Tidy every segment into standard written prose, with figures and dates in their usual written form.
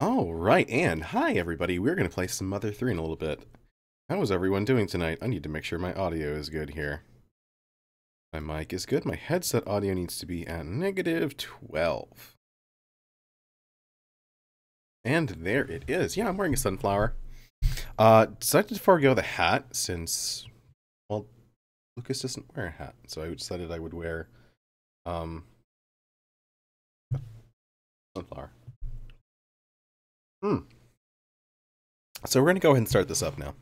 All right, and hi everybody. We're going to play some Mother 3 in a little bit. How is everyone doing tonight? I need to make sure my audio is good here. My mic is good. My headset audio needs to be at -12. And there it is. Yeah, I'm wearing a sunflower. Decided to forego the hat since, well, Lucas doesn't wear a hat. So I decided I would wear, sunflower. So we're going to go ahead and start this up now.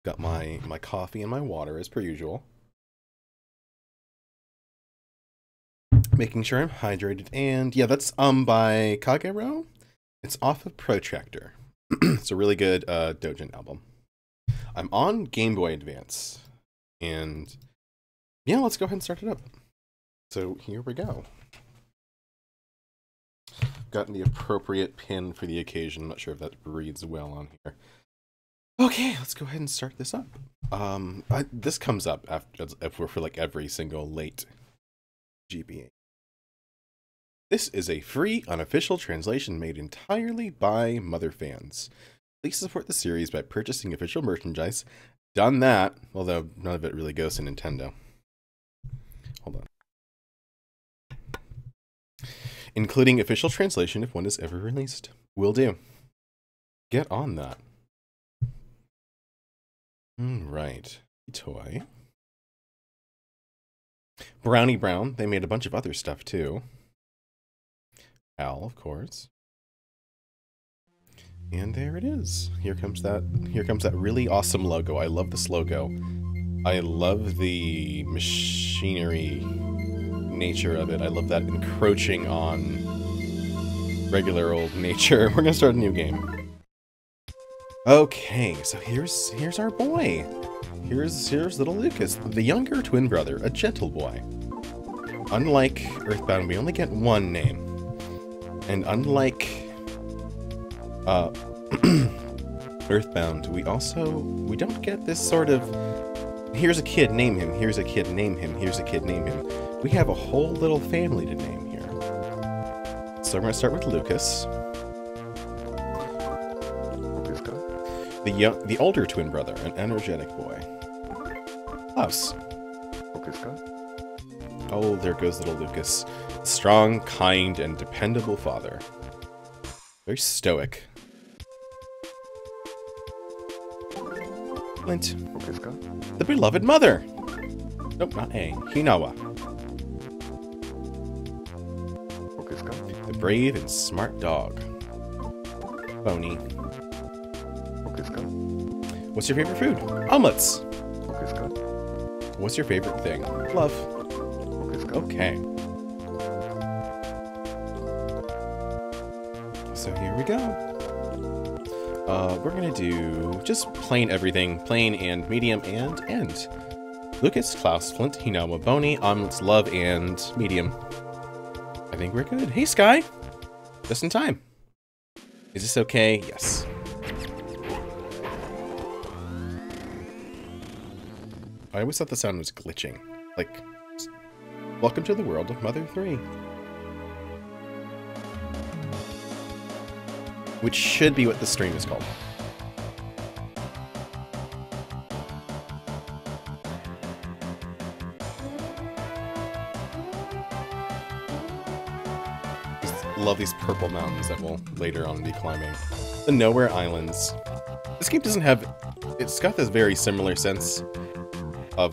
Got my coffee and my water as per usual. Making sure I'm hydrated. And yeah, that's by Kagero. It's off of Protractor. It's a really good Dojin album. I'm on Game Boy Advance. And yeah, let's go ahead and start it up. So here we go. Gotten the appropriate pin for the occasion. I'm not sure if that reads well on here. Okay, let's go ahead and start this up. This comes up for like every single late GBA. This is a free, unofficial translation made entirely by Mother fans. Please support the series by purchasing official merchandise. Done that, although none of it really goes to Nintendo. Hold on. Including official translation if one is ever released. Will do. Get on that. Right. Toy. Brownie Brown. They made a bunch of other stuff too. Al, of course. And there it is. Here comes that really awesome logo. I love this logo. I love the machinery nature of it. I love that encroaching on regular old nature. We're gonna start a new game. Okay, so here's our boy. Here's little Lucas, the younger twin brother, a gentle boy. Unlike Earthbound, we only get one name. And unlike Earthbound, we don't get this sort of here's a kid, name him, here's a kid, name him, here's a kid, name him. We have a whole little family to name here. So we're gonna start with Lucas. The older twin brother, an energetic boy. Klaus. Oh, there goes little Lucas. Strong, kind, and dependable father. Very stoic. Flint. The beloved mother. Nope, not A. Hinawa. The brave and smart dog. Boney. What's your favorite food? Omelets. What's your favorite thing? Love. Okay. So here we go. We're gonna do just plain everything. Plain and medium and end. Lucas, Klaus, Flint, Hinawa, Boney, omelets, love, and medium. I think we're good. Hey, Sky! Just in time. Is this okay? Yes. I always thought the sound was glitching. Like, welcome to the world of Mother 3. Which should be what the stream is called. Love these purple mountains that we'll later on be climbing. The Nowhere Islands. This game doesn't have... It's got this very similar sense of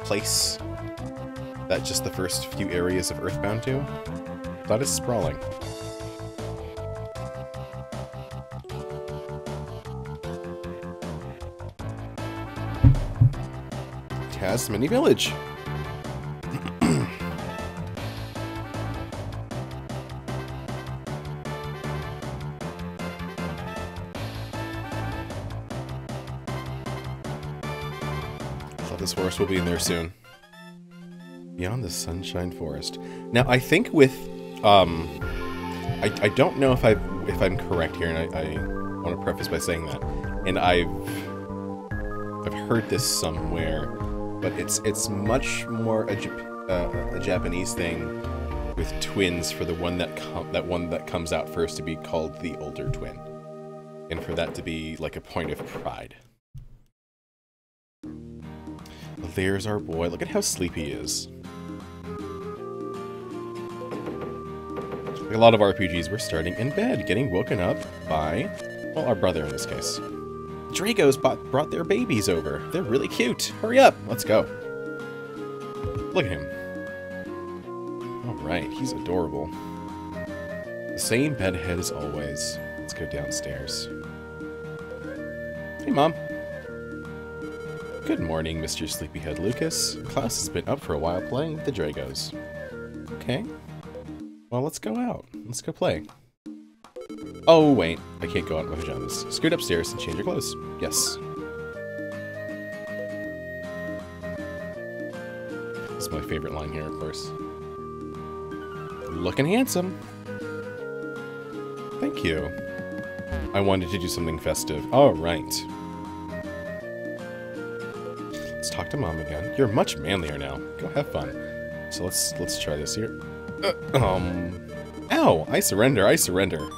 place that just the first few areas of Earthbound do. That is sprawling. Tasmini Village. Saltus Forest will be in there soon. Beyond the Sunshine Forest. Now, I think with, I don't know if I'm correct here, and I want to preface by saying that, and I've heard this somewhere, but it's much more a Japanese thing with twins for the one that comes out first to be called the older twin, and for that to be like a point of pride. There's our boy. Look at how sleepy he is. Like a lot of RPGs, we're starting in bed, getting woken up by, well, our brother in this case. Dragos brought their babies over. They're really cute. Hurry up. Let's go. Look at him. Alright, he's adorable. The same bedhead as always. Let's go downstairs. Hey, Mom. Good morning, Mr. Sleepyhead Lucas. Klaus has been up for a while playing with the Dragos. Okay. Well, let's go out. Let's go play. Oh, wait. I can't go out in my pajamas. Scoot upstairs and change your clothes. Yes. This is my favorite line here, of course. Looking handsome. Thank you. I wanted to do something festive. All right. Let's talk to Mom again. You're much manlier now. Go have fun. So let's try this here. Ow! I surrender, I surrender.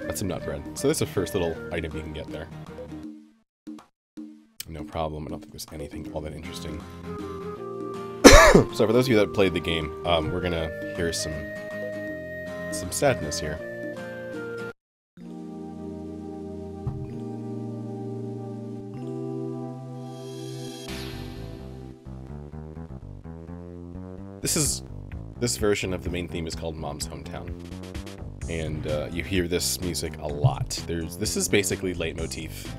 That's some nut bread. So that's the first little item you can get there. No problem. I don't think there's anything all that interesting. So for those of you that played the game, we're gonna hear some sadness here. This version of the main theme is called Mom's Hometown. And you hear this music a lot. This is basically leitmotif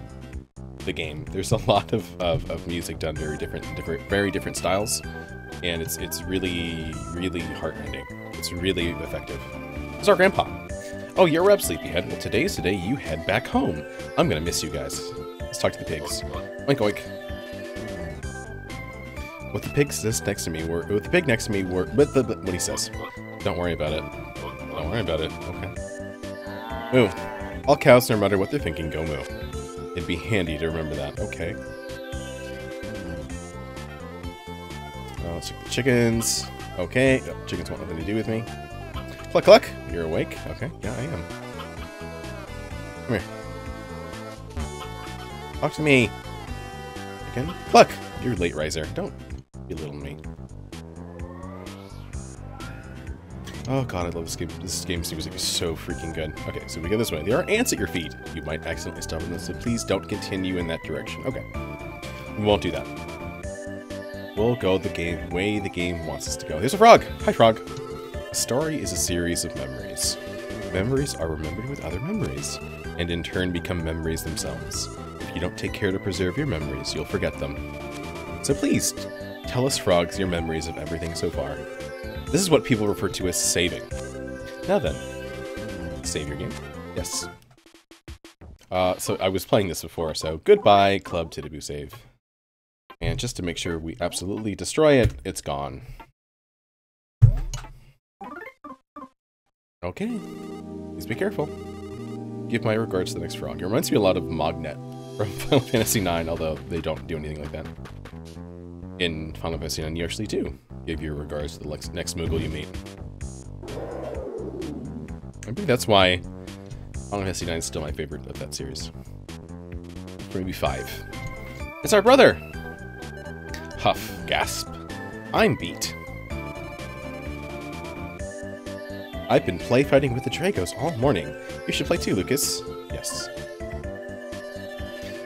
the game. There's a lot of music done very different styles, and it's really, really heartrending. It's really effective. It's our grandpa. Oh, you're up, Sleepyhead. Well, today's the day you head back home. I'm gonna miss you guys. Let's talk to the pigs. Oink oink. What the pig says next to me were what he says. Don't worry about it. Don't worry about it. Okay. Moo. All cows no matter what they're thinking, go moo. It'd be handy to remember that. Okay. Let's check the chickens. Okay. Oh, chickens want nothing to do with me. Cluck cluck. You're awake? Okay. Yeah, I am. Come here. Talk to me. Chicken. Cluck. You're a late riser. Don't belittle me. Oh god, I love this game. This game's music is so freaking good. Okay, so we go this way. There are ants at your feet. You might accidentally step on them, so please don't continue in that direction. Okay. We won't do that. We'll go the way the game wants us to go. There's a frog! Hi, frog! A story is a series of memories. Memories are remembered with other memories, and in turn become memories themselves. If you don't take care to preserve your memories, you'll forget them. So please, tell us frogs your memories of everything so far. This is what people refer to as saving. Now then, save your game. Yes. So I was playing this before, so goodbye, Club Titiboo save. And just to make sure we absolutely destroy it, it's gone. Okay. Please be careful. Give my regards to the next frog. It reminds me a lot of Mognet from Final Fantasy IX, although they don't do anything like that. In Final Fantasy IX, you actually do give your regards to the next Moogle you meet. I think that's why Final Fantasy IX is still my favorite of that series. Maybe 5. It's our brother! Huff, gasp. I'm beat. I've been play fighting with the Dragos all morning. You should play too, Lucas. Yes.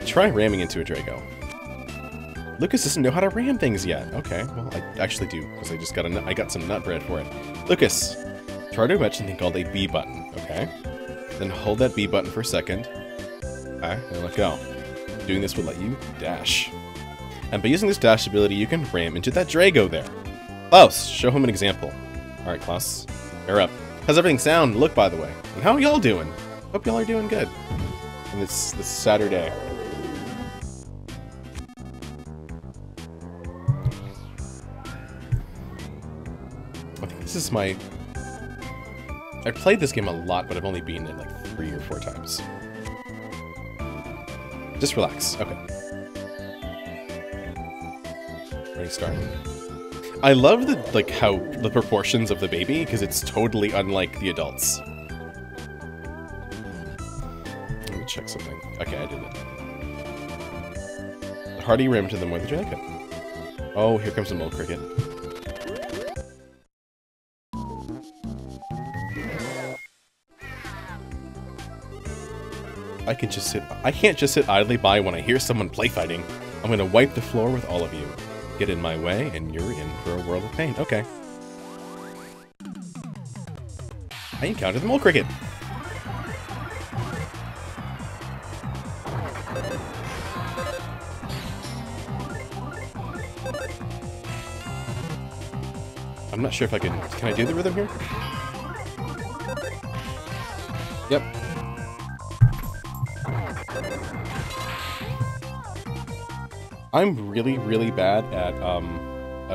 Try ramming into a Drago. Lucas doesn't know how to ram things yet. Okay, well, I actually do, because I got some nut bread for it. Lucas, try to match something called a B button, okay? Then hold that B button for a second. Okay, and let go. Doing this will let you dash. And by using this dash ability, you can ram into that Drago there. Klaus, show him an example. Alright, Klaus, you're up. How's everything sound? Look, by the way. And how are y'all doing? Hope y'all are doing good. And this Saturday. is my... I've played this game a lot, but I've only beaten it like 3 or 4 times. Just relax. Okay. Ready, start. I love the, like, how the proportions of the baby, because it's totally unlike the adults. Let me check something. Okay, I did it. The hardy rim to the more the jacket. Oh, here comes the mole cricket. I can't just sit idly by when I hear someone play fighting. I'm gonna wipe the floor with all of you. Get in my way, and you're in for a world of pain. Okay. I encountered the mole cricket. I'm not sure if I can I do the rhythm here? Yep. I'm really, really bad at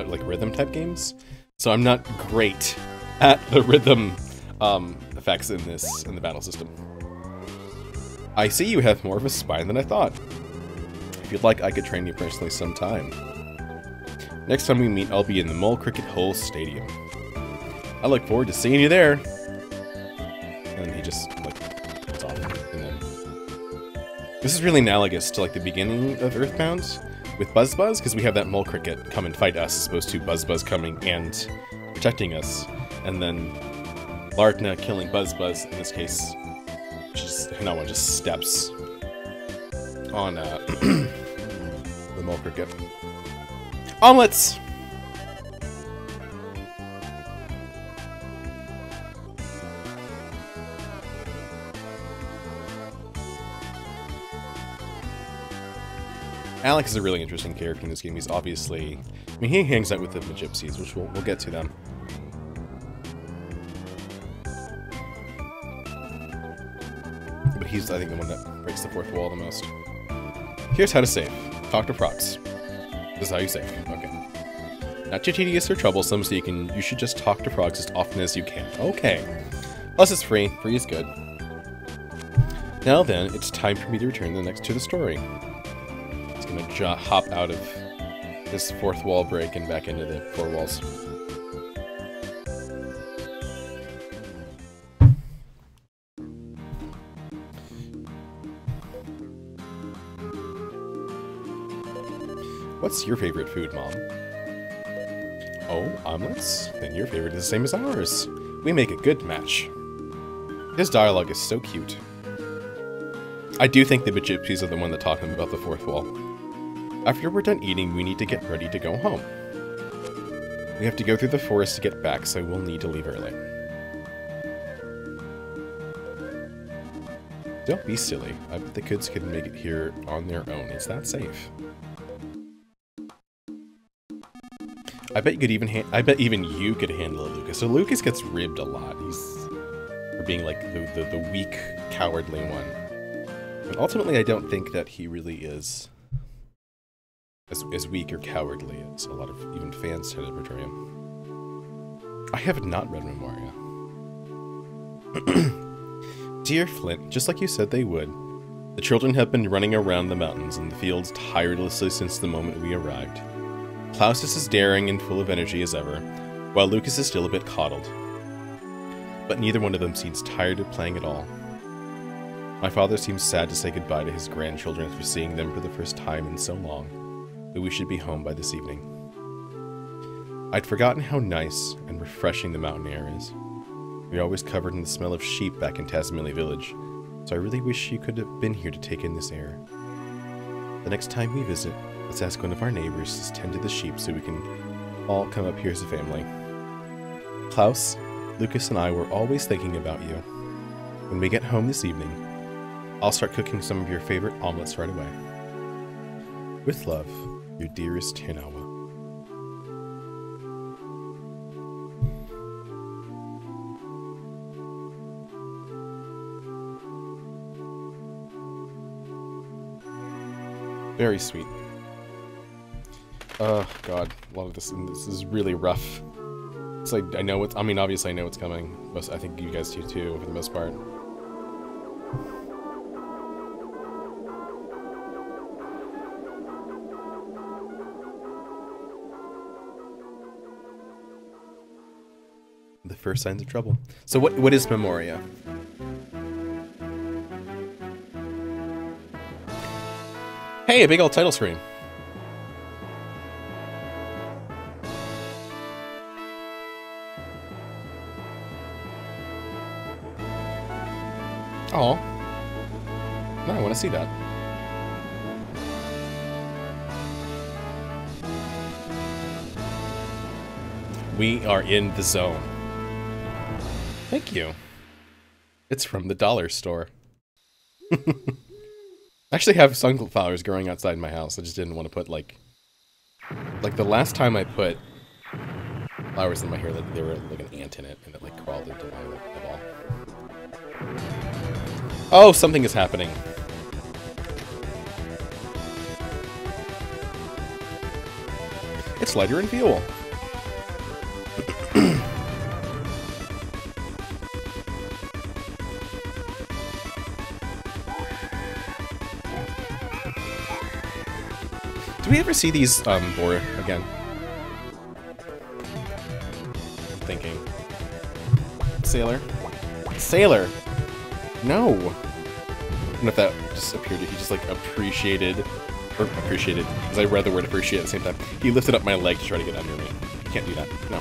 like rhythm type games, so I'm not great at the rhythm effects in the battle system. I see you have more of a spine than I thought. If you'd like, I could train you personally sometime. Next time we meet, I'll be in the Mole Cricket Hole Stadium. I look forward to seeing you there. And then he just like gets off, and then this is really analogous to like the beginning of Earthbound with Buzz Buzz, because we have that mole cricket come and fight us, as opposed to Buzz Buzz coming and protecting us, and then Lardna killing Buzz Buzz. In this case, Hinawa just steps on the mole cricket. Omelets! Alex is a really interesting character in this game. He's obviously... I mean, he hangs out with the Gypsies, which we'll get to them. But he's, I think, the one that breaks the fourth wall the most. Here's how to save. Talk to Prox. This is how you save. Okay. Not too tedious or troublesome, so you should just talk to Prox as often as you can. Okay. Plus it's free. Free is good. Now then, it's time for me to return to the story. Gonna hop out of this fourth wall break and back into the 4 walls. What's your favorite food, Mom? Oh, omelets? Then your favorite is the same as ours. We make a good match. His dialogue is so cute. I do think the Gypsies are the one that taught him about the fourth wall. After we're done eating, we need to get ready to go home. We have to go through the forest to get back, so we'll need to leave early. Don't be silly. I bet the kids can make it here on their own. Is that safe? I bet even you could handle it, Lucas. So Lucas gets ribbed a lot. He's for being like the weak, cowardly one. But ultimately, I don't think that he really is as weak or cowardly as a lot of even fans tend to portray him. I have not read Memoria. Dear Flint, just like you said they would, the children have been running around the mountains and the fields tirelessly since the moment we arrived. Klaus is as daring and full of energy as ever, while Lucas is still a bit coddled. But neither one of them seems tired of playing at all. My father seems sad to say goodbye to his grandchildren after seeing them for the first time in so long, but we should be home by this evening. I'd forgotten how nice and refreshing the mountain air is. We are always covered in the smell of sheep back in Tasmili village, so I really wish you could have been here to take in this air. The next time we visit, let's ask one of our neighbors to tend to the sheep so we can all come up here as a family. Klaus, Lucas, and I were always thinking about you. When we get home this evening, I'll start cooking some of your favorite omelets right away. With love, your dearest Hinawa. Very sweet. Oh god, a lot of this is really rough. course, I know what's... I mean, obviously I know what's coming. But I think you guys do too, for the most part. The first signs of trouble. So what is Memoria? Hey, a big old title screen. Oh. No, I want to see that. We are in the zone. Thank you. It's from the dollar store. I actually have sunflowers growing outside my house. I just didn't want to put, like the last time I put flowers in my hair, like, there were like an ant in it, and it like crawled into my eyeball. Oh, something is happening. It's lighter in fuel. Do we ever see these boar again? I'm thinking. Sailor? Sailor! No! I don't know if that just appeared, he just like appreciated, because I read the word appreciate at the same time. He lifted up my leg to try to get under me. You can't do that, no.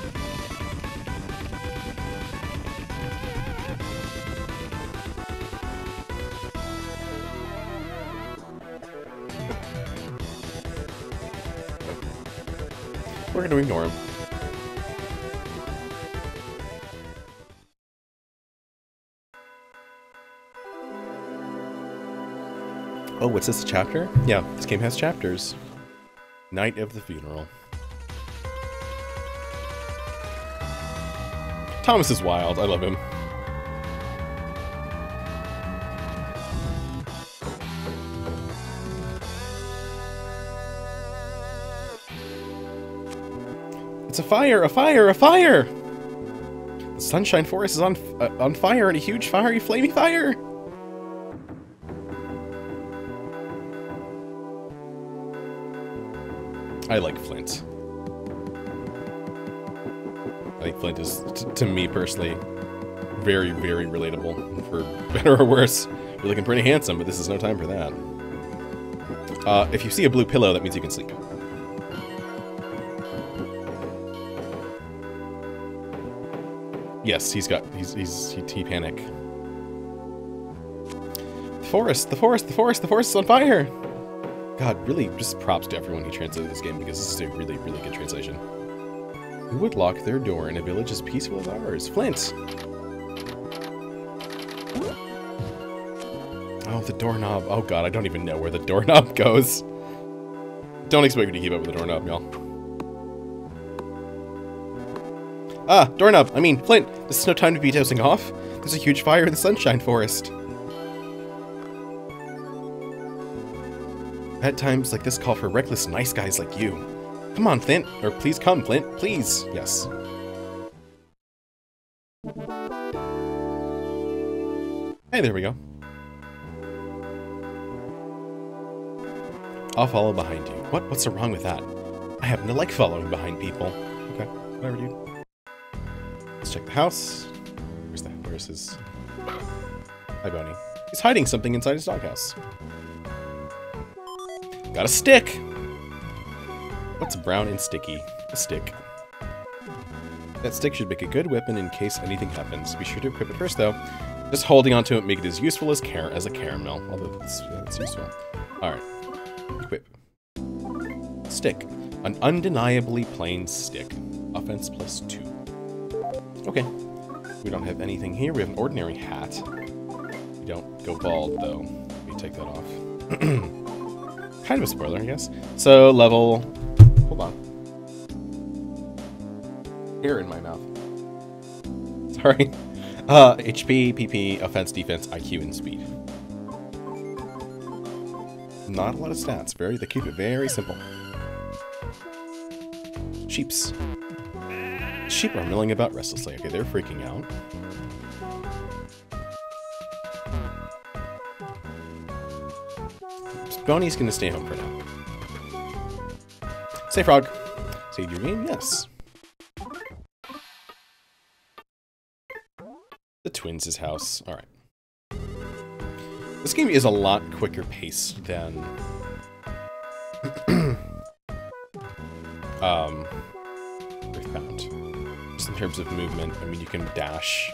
We're gonna ignore him. Oh, what's this, a chapter? Yeah, this game has chapters. Night of the Funeral. Thomas is wild, I love him. It's a fire! A fire! A fire! The Sunshine Forest is on fire in a huge fiery, flaming fire! I like Flint. I think Flint is, to me personally, very, very relatable, for better or worse. You're looking pretty handsome, but this is no time for that. If you see a blue pillow, that means you can sleep. Yes, he panic. The forest is on fire! God, really, just props to everyone who translated this game, because this is a really, really good translation. Who would lock their door in a village as peaceful as ours? Flint! Oh, the doorknob. Oh god, I don't even know where the doorknob goes. Don't expect me to keep up with the doorknob, y'all. Ah, doorknob! I mean, Flint! This is no time to be dozing off. There's a huge fire in the Sunshine Forest. At times like this call for reckless nice guys like you. Come on, Flint. Or please come, Flint. Please. Yes. Hey, there we go. I'll follow behind you. What? What's so wrong with that? I happen to like following behind people. Okay, whatever, dude. Let's check the house. Where's his... Hi, Boney. He's hiding something inside his doghouse. Got a stick! What's brown and sticky? A stick. That stick should make a good weapon in case anything happens. Be sure to equip it first, though. Just holding onto it make it as useful as a caramel. Although that's useful. Alright. Equip. Stick. An undeniably plain stick. Offense +2. Okay. We don't have anything here. We have an ordinary hat. We don't go bald, though. Let me take that off. Kind of a spoiler, I guess. So, level... Hold on. Hair in my mouth. Sorry. HP, PP, offense, defense, IQ, and speed. Not a lot of stats. They keep it very simple. Sheeps. sheep are milling about restlessly. Okay, they're freaking out. Bonnie's gonna stay home for now. Say Frog. Save your game? Yes. The twins' house. Alright. This game is a lot quicker paced than Earthbound. Just in terms of movement, I mean, you can dash.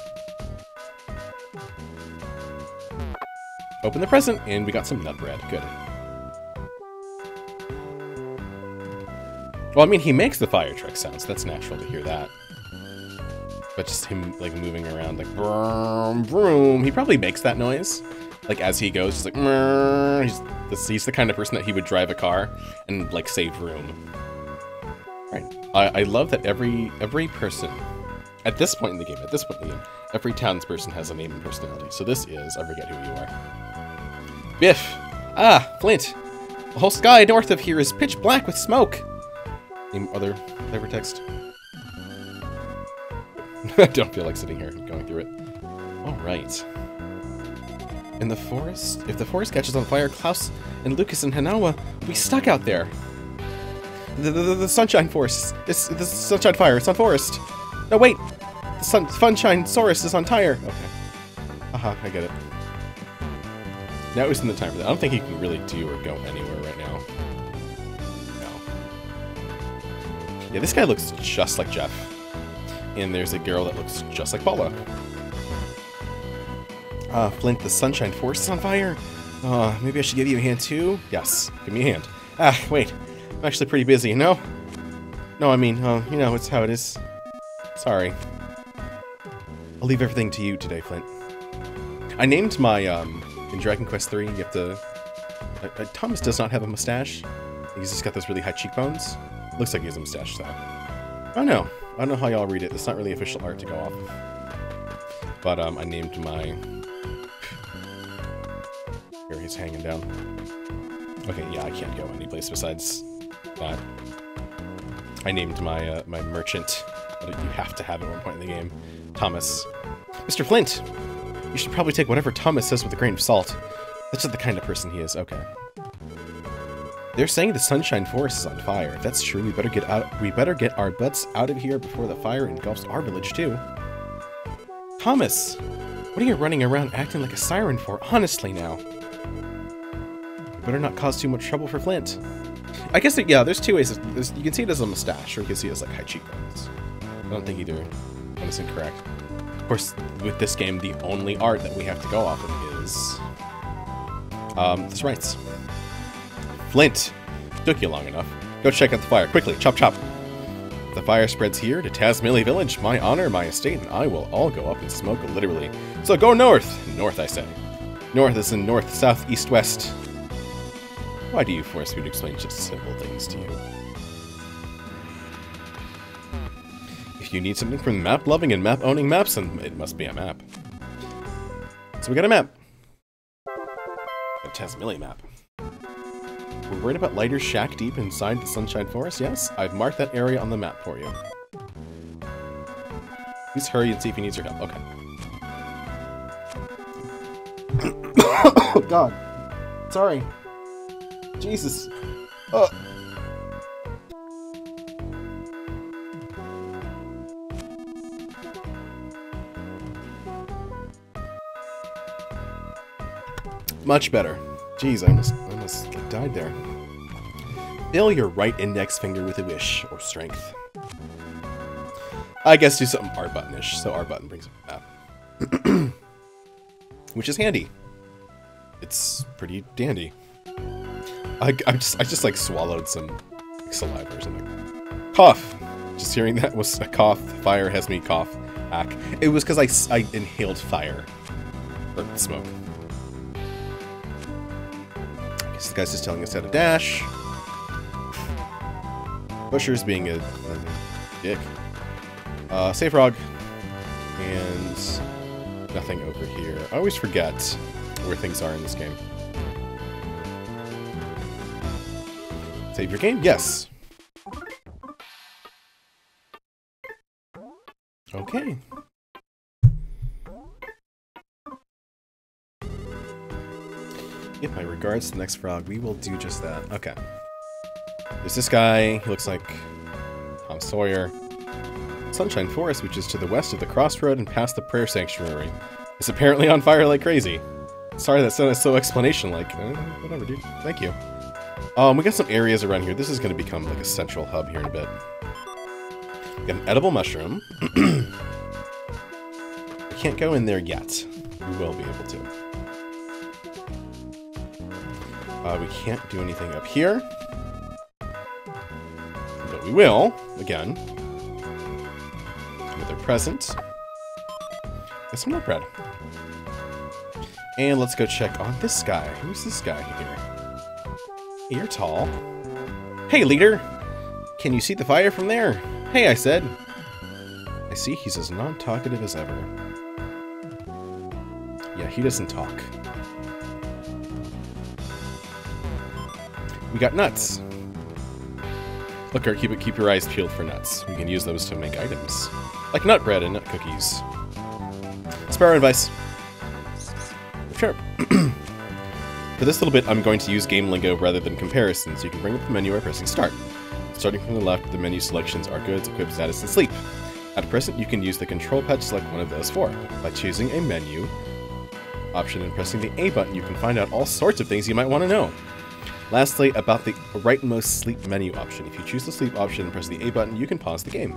Open the present, and we got some nut bread. Good. Well, I mean, he makes the fire truck sounds. That's natural to hear that. But just him, like, moving around, like, vroom, vroom. He probably makes that noise. Like, as he goes, just like, he's the kind of person that he would drive a car and, like, save room. Right. I love that every person, at this point in the game, every townsperson has a name and personality. So this is, I forget who you are. Biff! Ah, Flint! The whole sky north of here is pitch black with smoke! Any other flavor text? I don't feel like sitting here and going through it. Alright. In the forest? If the forest catches on fire, Klaus and Lucas and Hanawa will be stuck out there. The Sunshine Forest. It's the Sunshine Fire. It's on forest. No, wait! The Funshine Saurus is on tire. Okay. Aha, I get it. Now it's in the time for that. I don't think he can really do or go anywhere right now. No. Yeah, this guy looks just like Jeff. And there's a girl that looks just like Paula. Flint, the Sunshine Forest is on fire. Maybe I should give you a hand too? Yes, give me a hand. Ah, wait. I'm actually pretty busy, no? No, I mean, you know, it's how it is. Sorry. I'll leave everything to you today, Flint. I named my, in Dragon Quest III, you have to... Thomas does not have a mustache. He's just got those really high cheekbones. Looks like he has a mustache, though. I don't know. I don't know how y'all read it. It's not really official art to go off of. But, I named my... Here, he's hanging down. Okay, yeah, I can't go anyplace besides that. I named my, my merchant that you have to have at one point in the game. Thomas. Mr. Flint! You should probably take whatever Thomas says with a grain of salt. That's just the kind of person he is. Okay. They're saying the Sunshine Forest is on fire. If that's true, we better get out. We better get our butts out of here before the fire engulfs our village too. Thomas, what are you running around acting like a siren for? Honestly, now. We better not cause too much trouble for Flint. I guess yeah. There's two ways. You can see it as a mustache, or you can see it as like high cheekbones. I don't think either one is incorrect. Of course, with this game, the only art that we have to go off of is this writes. Flint, took you long enough. Go check out the fire quickly. Chop chop. If the fire spreads here to Tazmily Village, my honor, my estate, and I will all go up in smoke, literally. So go north. North, I say. North is in north, south, east, west. Why do you force me to explain such simple things to you? If you need something from map-loving and map-owning maps, then it must be a map. So we got a map. A Tazmily map. We're worried about Lighter's shack deep inside the Sunshine Forest, yes? I've marked that area on the map for you. Please hurry and see if he needs your help. Okay. Oh, God. Sorry. Jesus. Oh. Much better. Jeez, I almost died there. Fill your right index finger with a wish, or strength. I guess do something R button-ish, so R button brings up a map. Which is handy. It's pretty dandy. I just like swallowed some like, saliva or something. Cough! Just hearing that was a cough. Fire has me cough. Hack. It was because I inhaled fire. Or smoke. This guy's just telling us how to dash. Busher's being a dick. Save Frog. And nothing over here. I always forget where things are in this game. Save your game? Yes. Okay. Give my regards to the next frog. We will do just that. Okay. There's this guy. He looks like Tom Sawyer. Sunshine Forest, which is to the west of the crossroad and past the prayer sanctuary, is apparently on fire like crazy. Sorry that sounded so explanation-like. Whatever, dude. Thank you. We got some areas around here. This is going to become like a central hub here in a bit. We got an edible mushroom. We can't go in there yet. We will be able to. We can't do anything up here. But we will, again. Another present. Get some nut bread. And let's go check on this guy. Who's this guy here? Hey, you're tall. Hey, leader! Can you see the fire from there? Hey, I said. I see he's as non-talkative as ever. Yeah, he doesn't talk. We got nuts. Look, keep your eyes peeled for nuts. We can use those to make items. Like nut bread and nut cookies. Sparrow advice. Sure. For this little bit, I'm going to use game lingo rather than comparisons. You can bring up the menu by pressing start. Starting from the left, the menu selections are goods, equip, status, and sleep. At present, you can use the control pad to select one of those four. By choosing a menu option and pressing the A button, you can find out all sorts of things you might want to know. Lastly, about the rightmost sleep menu option. If you choose the sleep option and press the A button, you can pause the game.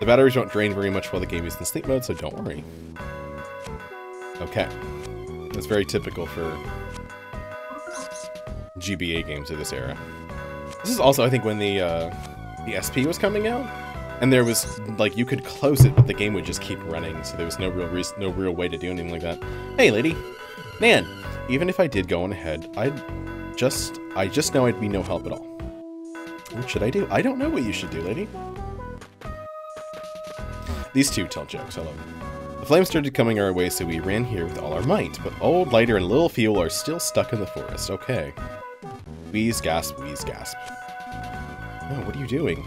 The batteries won't drain very much while the game is in sleep mode, so don't worry. Okay. That's very typical for GBA games of this era. This is also, I think, when the SP was coming out, and there was, like, you could close it, but the game would just keep running, so there was no real way to do anything like that. Hey, lady! Man, even if I did go on ahead, I just know I'd be no help at all. What should I do? I don't know what you should do, lady. These two tell jokes, I love them. The flames started coming our way, so we ran here with all our might, but Old Lighter and Little Fuel are still stuck in the forest. Okay. Wheeze, gasp, wheeze, gasp. Oh, what are you doing?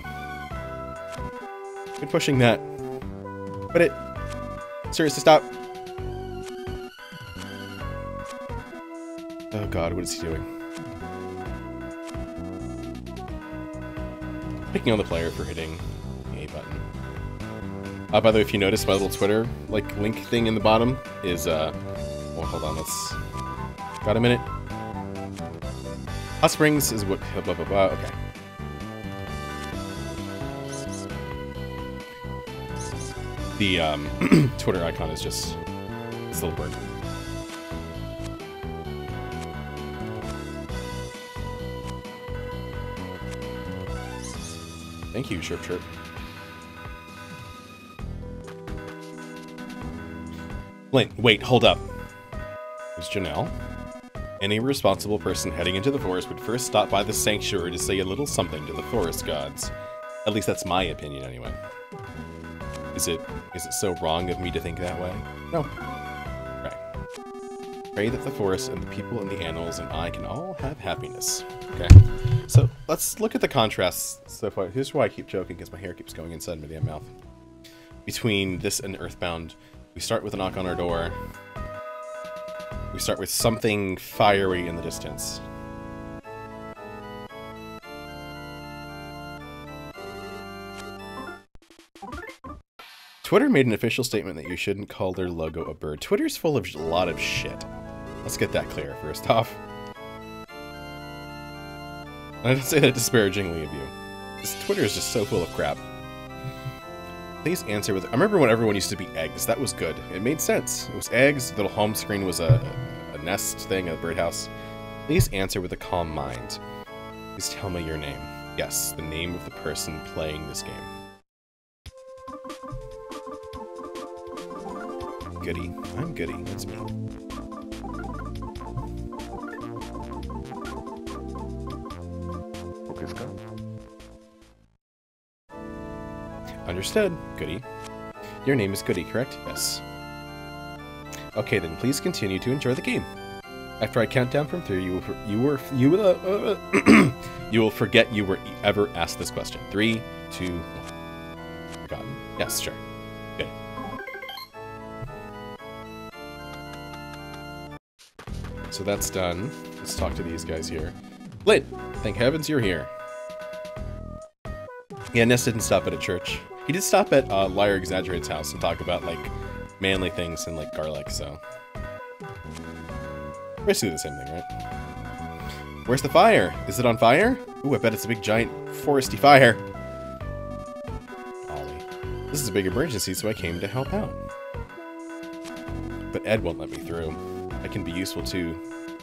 Quit pushing that. Quit it. Seriously, stop. Oh god, what is he doing? Picking on the player for hitting the A button. By the way, if you notice, my little Twitter, like, link thing in the bottom is, well, hold on, let's... Got a minute? Hot Springs is what... Blah, blah, blah, okay. The, Twitter icon is just... this little bird. Thank you, Chirp Chirp. Wait, hold up. There's Janelle. Any responsible person heading into the forest would first stop by the sanctuary to say a little something to the forest gods. At least that's my opinion, anyway. Is it so wrong of me to think that way? No. Right. Pray that the forest and the people and the animals and I can all have happiness. Okay. So, let's look at the contrasts so far. Here's why I keep joking, because my hair keeps going inside my damn mouth. Between this and Earthbound, we start with a knock on our door. We start with something fiery in the distance. Twitter made an official statement that you shouldn't call their logo a bird. Twitter's full of a lot of shit. Let's get that clear first off. I don't say that disparagingly of you. Twitter is just so full of crap. Please answer with... I remember when everyone used to be eggs. That was good. It made sense. It was eggs. The little home screen was a nest thing, a birdhouse. Please answer with a calm mind. Please tell me your name. Yes, the name of the person playing this game. Goody. I'm Goody. That's me. Understood, Goody. Your name is Goody, correct? Yes. Okay, then please continue to enjoy the game. After I count down from 3, you will forget you were ever asked this question. 3, 2, 1. Forgotten. Yes, sure. Good. so that's done. Let's talk to these guys here. Flint! Thank heavens you're here. Yeah, Ness didn't stop at a church. He did stop at Liar Exaggerated's house and talk about, like, manly things and, like, garlic, so... basically the same thing, right? Where's the fire? Is it on fire? Ooh, I bet it's a big, giant, foresty fire. Ollie. This is a big emergency, so I came to help out. But Ed won't let me through. I can be useful, too.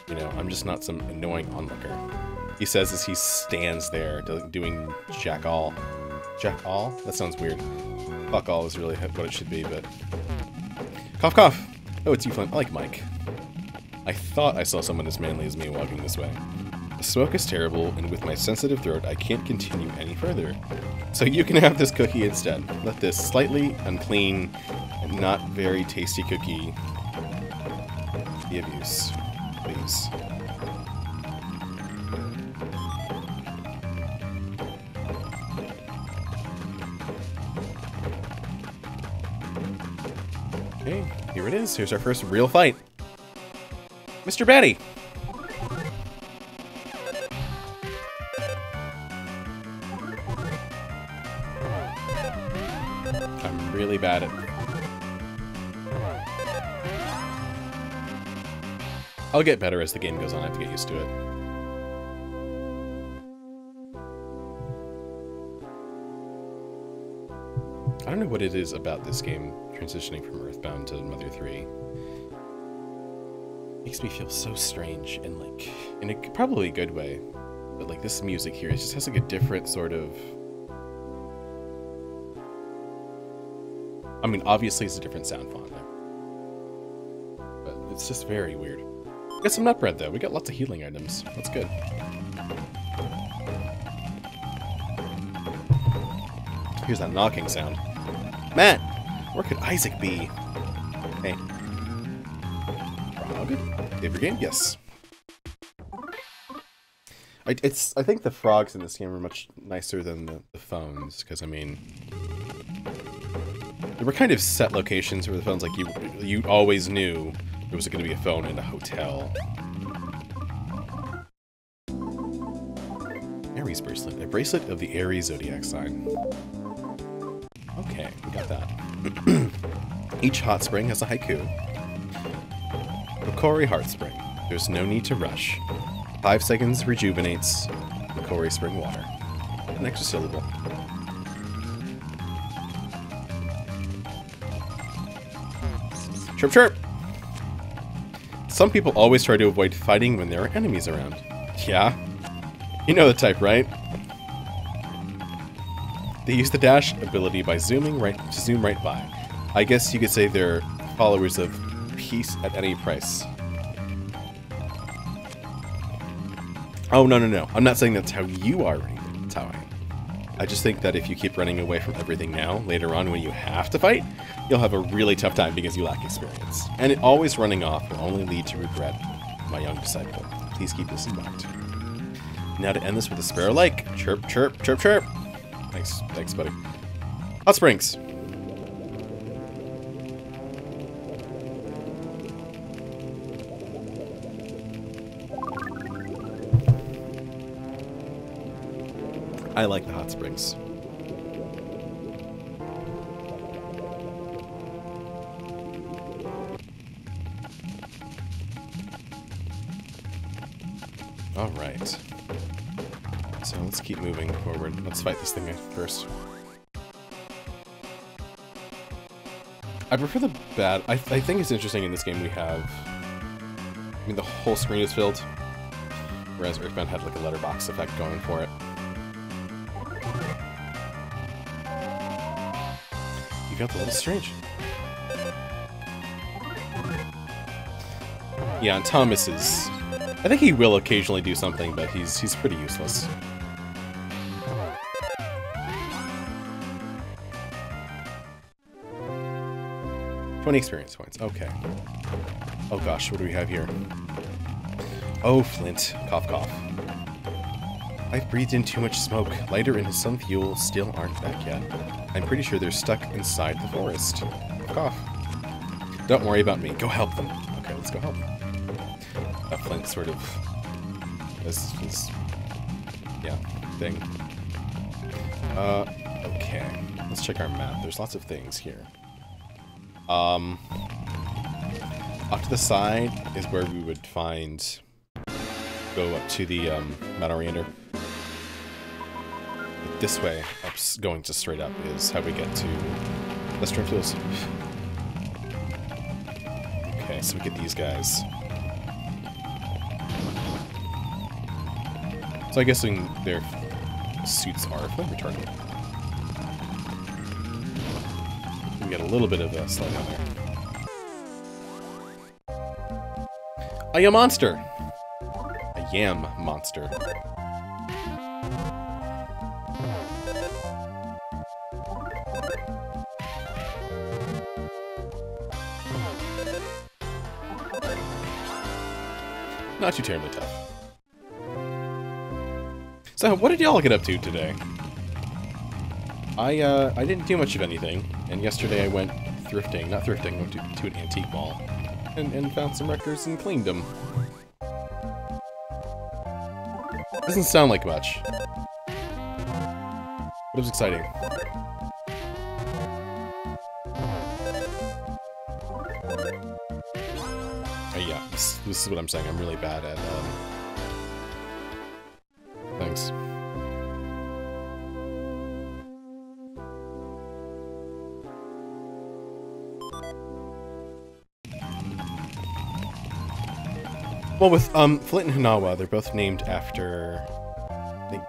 You know, I'm just not some annoying onlooker. He says as he stands there, doing jack all. Jack all? That sounds weird. Fuck all is really what it should be, but... Cough, cough! Oh, it's you, Flint. I like Mike. I thought I saw someone as manly as me walking this way. The smoke is terrible, and with my sensitive throat, I can't continue any further. So you can have this cookie instead. Let this slightly unclean and not very tasty cookie be of use, please. Okay, here it is. Here's our first real fight. Mr. Batty! I'm really bad at... I'll get better as the game goes on. I have to get used to it. I don't know what it is about this game transitioning from Earthbound to Mother 3. Makes me feel so strange and like in a probably a good way, but like this music here, it just has like a different sort of... I mean, obviously it's a different sound font there, but it's just very weird. We got some nut bread though. We got lots of healing items. That's good. Here's that knocking sound. Matt, where could Isaac be? Hey. Frog? Favorite game? Yes. I think the frogs in this game are much nicer than the phones, because I mean, there were kind of set locations where the phones, like you always knew there was going to be a phone in a hotel. Aries bracelet, a bracelet of the Aries zodiac sign. Okay, we got that. Each hot spring has a haiku. Kokori Heart Spring. There's no need to rush. 5 seconds rejuvenates Kokori Spring water. An extra syllable. Chirp chirp! Some people always try to avoid fighting when there are enemies around. Yeah? You know the type, right? They use the dash ability by zooming right to zoom right by. I guess you could say they're followers of peace at any price. Oh, no, no, no. I'm not saying that's how you are running. That's how I am. I just think that if you keep running away from everything now, later on when you have to fight, you'll have a really tough time because you lack experience. And always running off will only lead to regret, my young disciple. Please keep this in mind. Now to end this with a sparrow like. Chirp, chirp, chirp, chirp. Thanks, thanks, buddy. Hot Springs. I like the hot springs. All right. So let's keep moving forward. Let's fight this thing first. I prefer the bad... I think it's interesting in this game we have... I mean, the whole screen is filled. Whereas Earthbound had like a letterbox effect going for it. You got the little strange. Yeah, and Thomas is... I think he will occasionally do something, but he's pretty useless. $20 experience points. Okay. Oh gosh, what do we have here? Oh, Flint. Cough, cough. I've breathed in too much smoke. Lighter and some fuel still aren't back yet. I'm pretty sure they're stuck inside the forest. Cough. Don't worry about me. Go help them. Okay, let's go help them. a flint sort of this yeah thing. Okay, let's check our map. There's lots of things here. Off to the side is where we would go up to the Mount Oriander. But this way, going just straight up, is how we get to Western Fuels. Okay, so we get these guys. So I'm guessing their suits are flame retardant. We get a little bit of a slide on there. I am monster! I am monster. Not too terribly tough. So, what did y'all get up to today? I didn't do much of anything, and yesterday I went thrifting. Not thrifting, went to an antique mall. And found some records and cleaned them. Doesn't sound like much. But it was exciting. Yeah, this is what I'm saying. I'm really bad at, things. Well, with Flint and Hinawa, they're both named after, I think,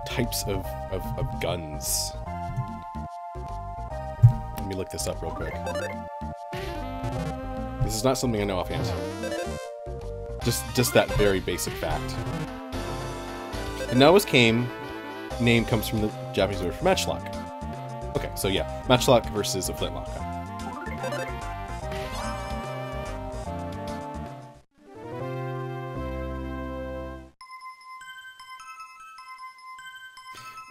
types of guns. Let me look this up real quick. This is not something I know offhand. Just that very basic fact. Hinawa's name comes from the Japanese word for matchlock. Okay, so yeah, matchlock versus a flintlock gun.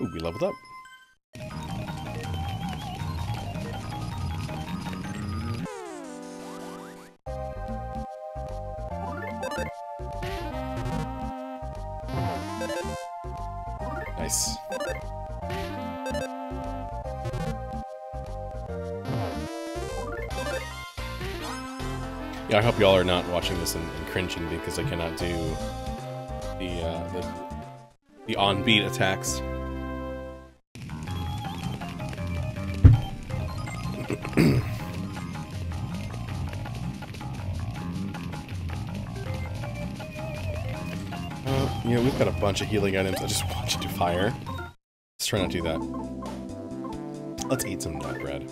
Ooh, we leveled up. Nice. Yeah, I hope y'all are not watching this and cringing because I cannot do the on-beat attacks. You know, we've got a bunch of healing items. I just want you to fire. Let's try not to do that. Let's eat some nut bread.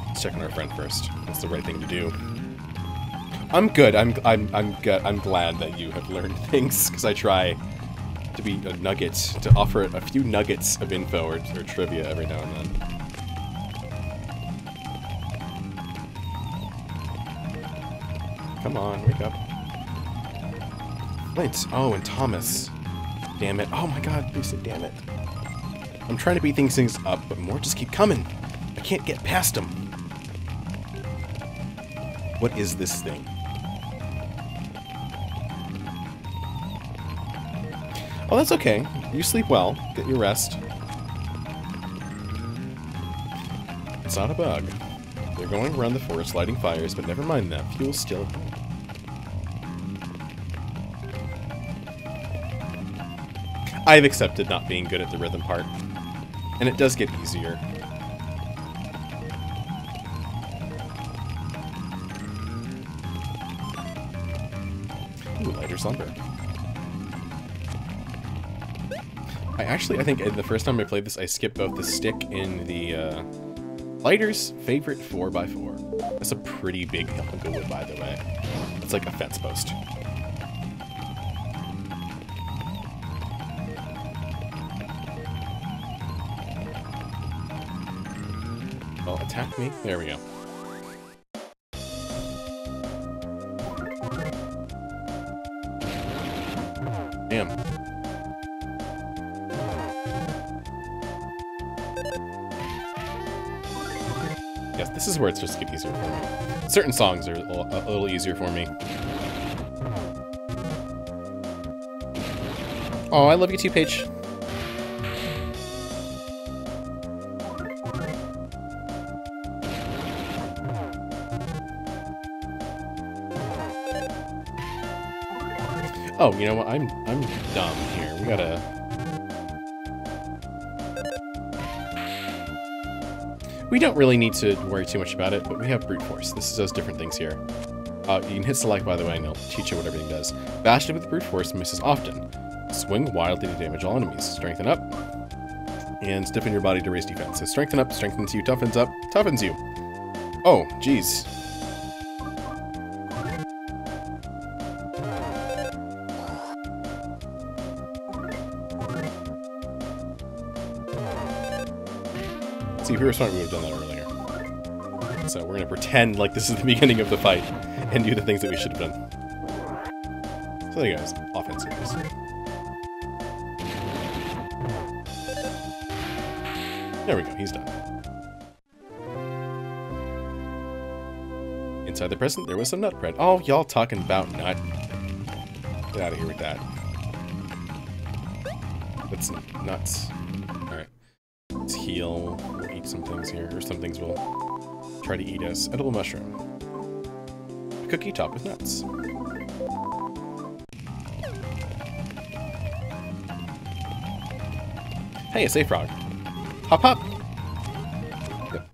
Let's check on our friend first. That's the right thing to do. I'm good. I'm good. I'm glad that you have learned things, because I try to be a nugget, to offer a few nuggets of info or trivia every now and then. Come on, wake up. Flint. Oh, and Thomas. Damn it. Oh my god, Lisa, damn it. I'm trying to beat things up, but more just keep coming. I can't get past them. What is this thing? Oh, that's okay. You sleep well. Get your rest. It's not a bug. They're going around the forest lighting fires, but never mind that. Fuel's still at home. I've accepted not being good at the rhythm part. And it does get easier. Ooh, lighter slumber. I think the first time I played this, I skipped both the stick in the, Lighter's favorite 4x4. That's a pretty big hunk of wood, by the way. It's like a fence post. Well, attack me. There we go. Damn. Yes, This is where it's just get easier for me. Certain songs are a little easier for me. Oh, I love you too, Paige. Oh, you know what? I'm dumb here. We gotta... We don't really need to worry too much about it, but we have Brute Force. This does different things here. You can hit select, by the way, and it'll teach you what everything does. Bastion with Brute Force misses often. Swing wildly to damage all enemies. Strengthen up. And stiffen your body to raise defense. So strengthen up, strengthens you, toughens up, toughens you. Oh, jeez. See, if we were smart, we would have done that earlier. So we're going to pretend like this is the beginning of the fight and do the things that we should have done. So there you guys, offense series. There we go, he's done. Inside the present, there was some nut bread. Oh, y'all talking about nut. Get out of here with that. That's nuts. Alright. Let's heal. We'll eat some things here, or some things will try to eat us. Edible mushroom. A cookie topped with nuts. Hey, a safe frog. Hop hop! Yep.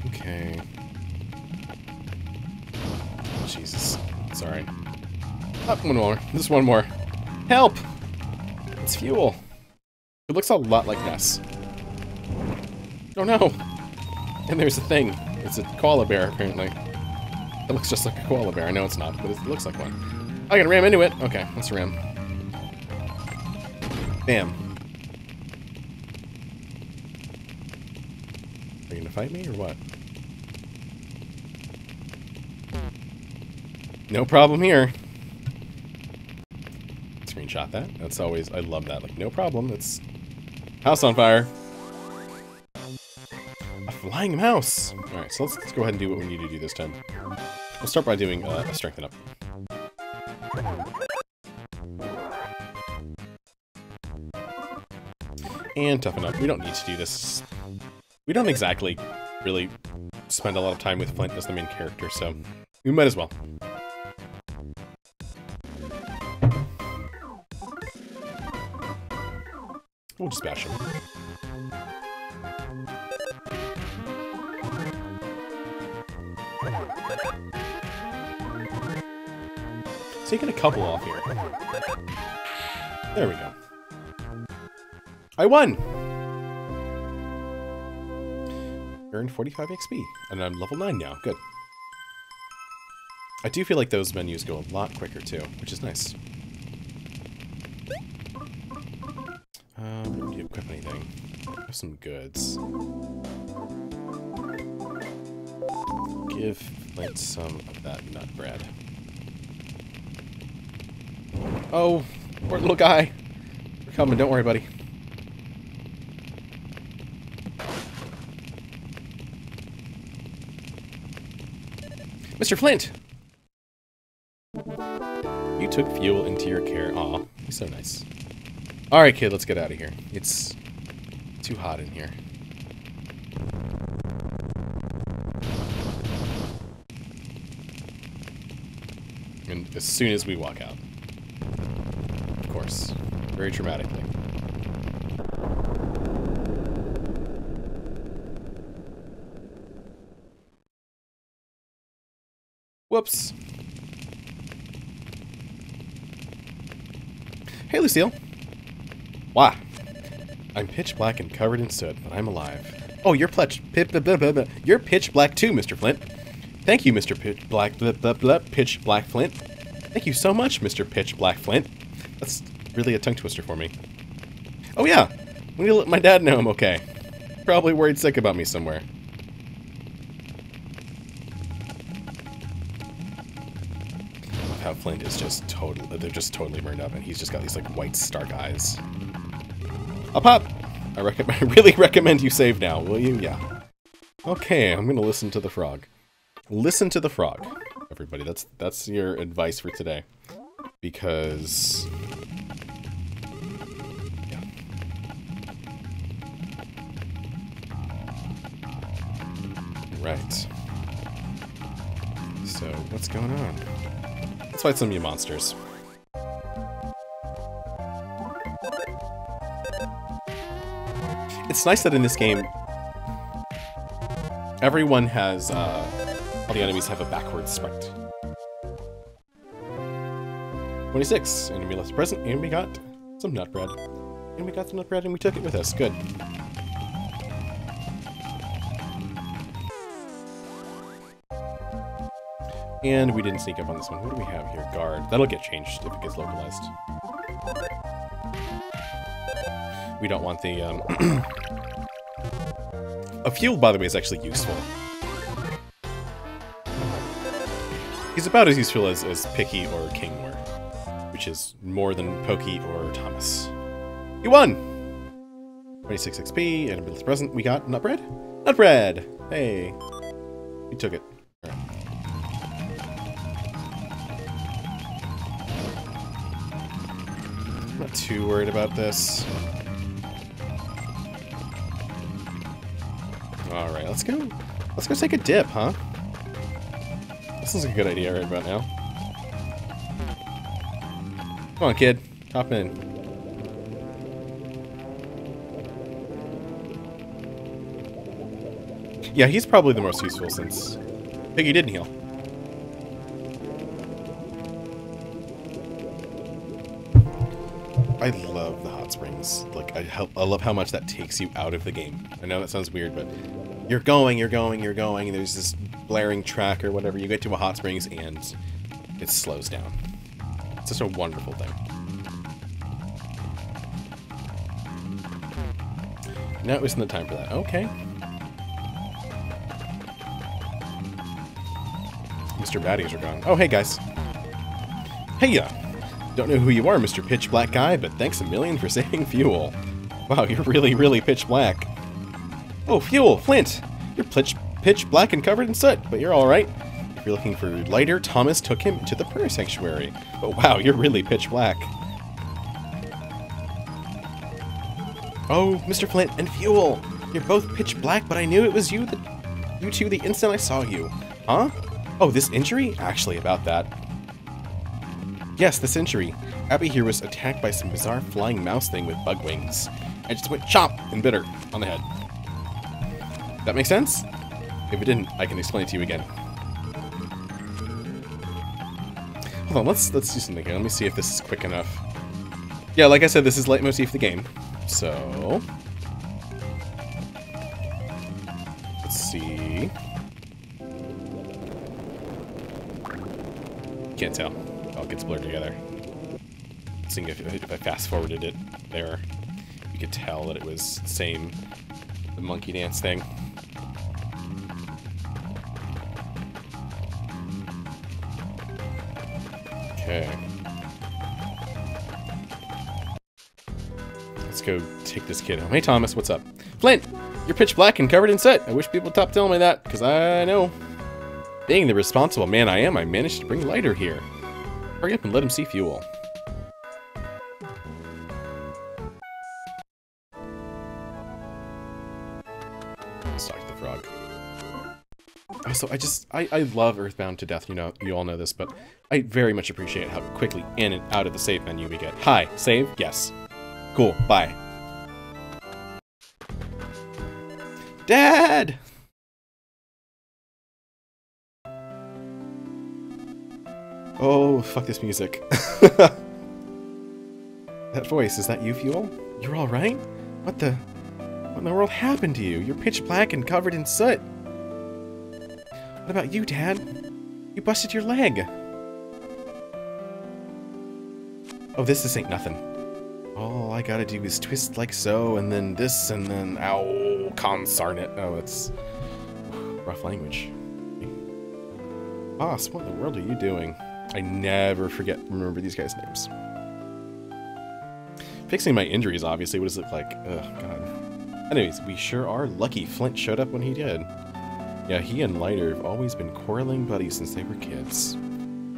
Okay. Jesus. Sorry. Up one more. Just one more. Help! It's fuel. It looks a lot like Ness. Oh no! And there's a thing. It's a koala bear, apparently. It looks just like a koala bear. I know it's not, but it looks like one. I can ram into it. Okay, let's ram. Bam. Are you gonna fight me or what? No problem here. Screenshot that. That's always, I love that. Like, no problem. It's house on fire. A flying mouse. All right, so let's go ahead and do what we need to do this time. We'll start by doing a strengthen up. And toughen up. We don't need to do this. We don't exactly really spend a lot of time with Flint as the main character, so we might as well. We'll just bash him. Taking a couple off here. There we go. I won! Earned 45 XP, and I'm level 9 now. Good. I do feel like those menus go a lot quicker too, which is nice. Do you equip anything? I have some goods. Give Flint some of that nut bread. Oh, poor little guy. We're coming, don't worry, buddy. Mr. Flint! You took fuel into your care. Aw, you're so nice. Alright, kid, let's get out of here. It's too hot in here. And as soon as we walk out. Of course. Very dramatically. Whoops. Hey, Lucille. Wow. I'm pitch black and covered in soot, but I'm alive. Oh, you're you're pitch black too, Mr. Flint. Thank you, Mr. Pitch Black Flint. Thank you so much, Mr. Pitch Black Flint. That's really a tongue twister for me. Oh yeah, we need to let my dad know I'm okay. Probably worried sick about me somewhere. how Flint is just they're just totally burned up, and he's just got these like white stark eyes. Up, up! I really recommend you save now, will you? Yeah. Okay, I'm gonna listen to the frog. Listen to the frog, everybody. That's your advice for today. Because... yeah. Right. So, what's going on? Let's fight some new monsters. It's nice that in this game, everyone has, all the enemies have a backward sprite. 26, enemy left present, and we got some nut bread. And we got some nut bread, and we took it with us. Good. And we didn't sneak up on this one. What do we have here? Guard. That'll get changed if it gets localized. We don't want the, A fuel, by the way, is actually useful. He's about as useful as Picky or King were, which is more than Pokey or Thomas. You won! 26 XP, and a present. We got nut bread? Nut bread! Hey. We took it. Alright. I'm not too worried about this. Alright, let's go take a dip, huh? This is a good idea right about now. Come on, kid. Hop in. Yeah, he's probably the most useful since Piggy didn't heal. I love the hot springs. Like, I love how much that takes you out of the game. I know that sounds weird, but you're going, there's this blaring track or whatever, you get to a hot springs and it slows down. It's just a wonderful thing. Now isn't the time for that. Okay. Mr. Baddies are gone. Oh, hey guys. Hey ya! Don't know who you are, Mr. Pitch Black Guy, but thanks a million for saving Fuel. Wow, you're really pitch black. Oh, Fuel! Flint! You're pitch black and covered in soot, but you're alright. If you're looking for lighter, Thomas took him to the Prairie Sanctuary. But wow, you're really pitch black. Oh, Mr. Flint and Fuel! You're both pitch black, but I knew it was you two the instant I saw you. Huh? Oh, this injury? Actually, about that. Yes, this injury. Abby here was attacked by some bizarre flying mouse thing with bug wings. I just went chop and bit her on the head. That make sense? If it didn't, I can explain it to you again. Hold on, let's do something here. Let me see if this is quick enough. Yeah, like I said, this is light motif of the game. So... let's see... Can't tell. It all gets blurred together. Seeing if I fast forwarded it there, you could tell that it was the monkey dance thing. Okay. Let's go take this kid home. Hey Thomas, what's up? Flint! You're pitch black and covered in soot. I wish people would stop telling me that, because I know. Being the responsible man I am, I managed to bring Lighter here. Hurry up and let him see Fuel. Let's talk to the frog. Also, I love Earthbound to death, you all know this, but I very much appreciate how quickly in and out of the save menu we get. Hi, save? Yes. Cool, bye. Dad! Oh, fuck this music. That voice, is that you, Fuel? You're alright? What in the world happened to you? You're pitch black and covered in soot. What about you, Dad? You busted your leg. Oh, this ain't nothing. All I gotta do is twist like so, and then this, and then... ow, consarn it. Oh, it's... rough language. Boss, what in the world are you doing? I never remember these guys' names. Fixing my injuries, obviously. What does it look like? Oh, God. Anyways, we sure are lucky Flint showed up when he did. Yeah, he and Lighter have always been quarreling buddies since they were kids.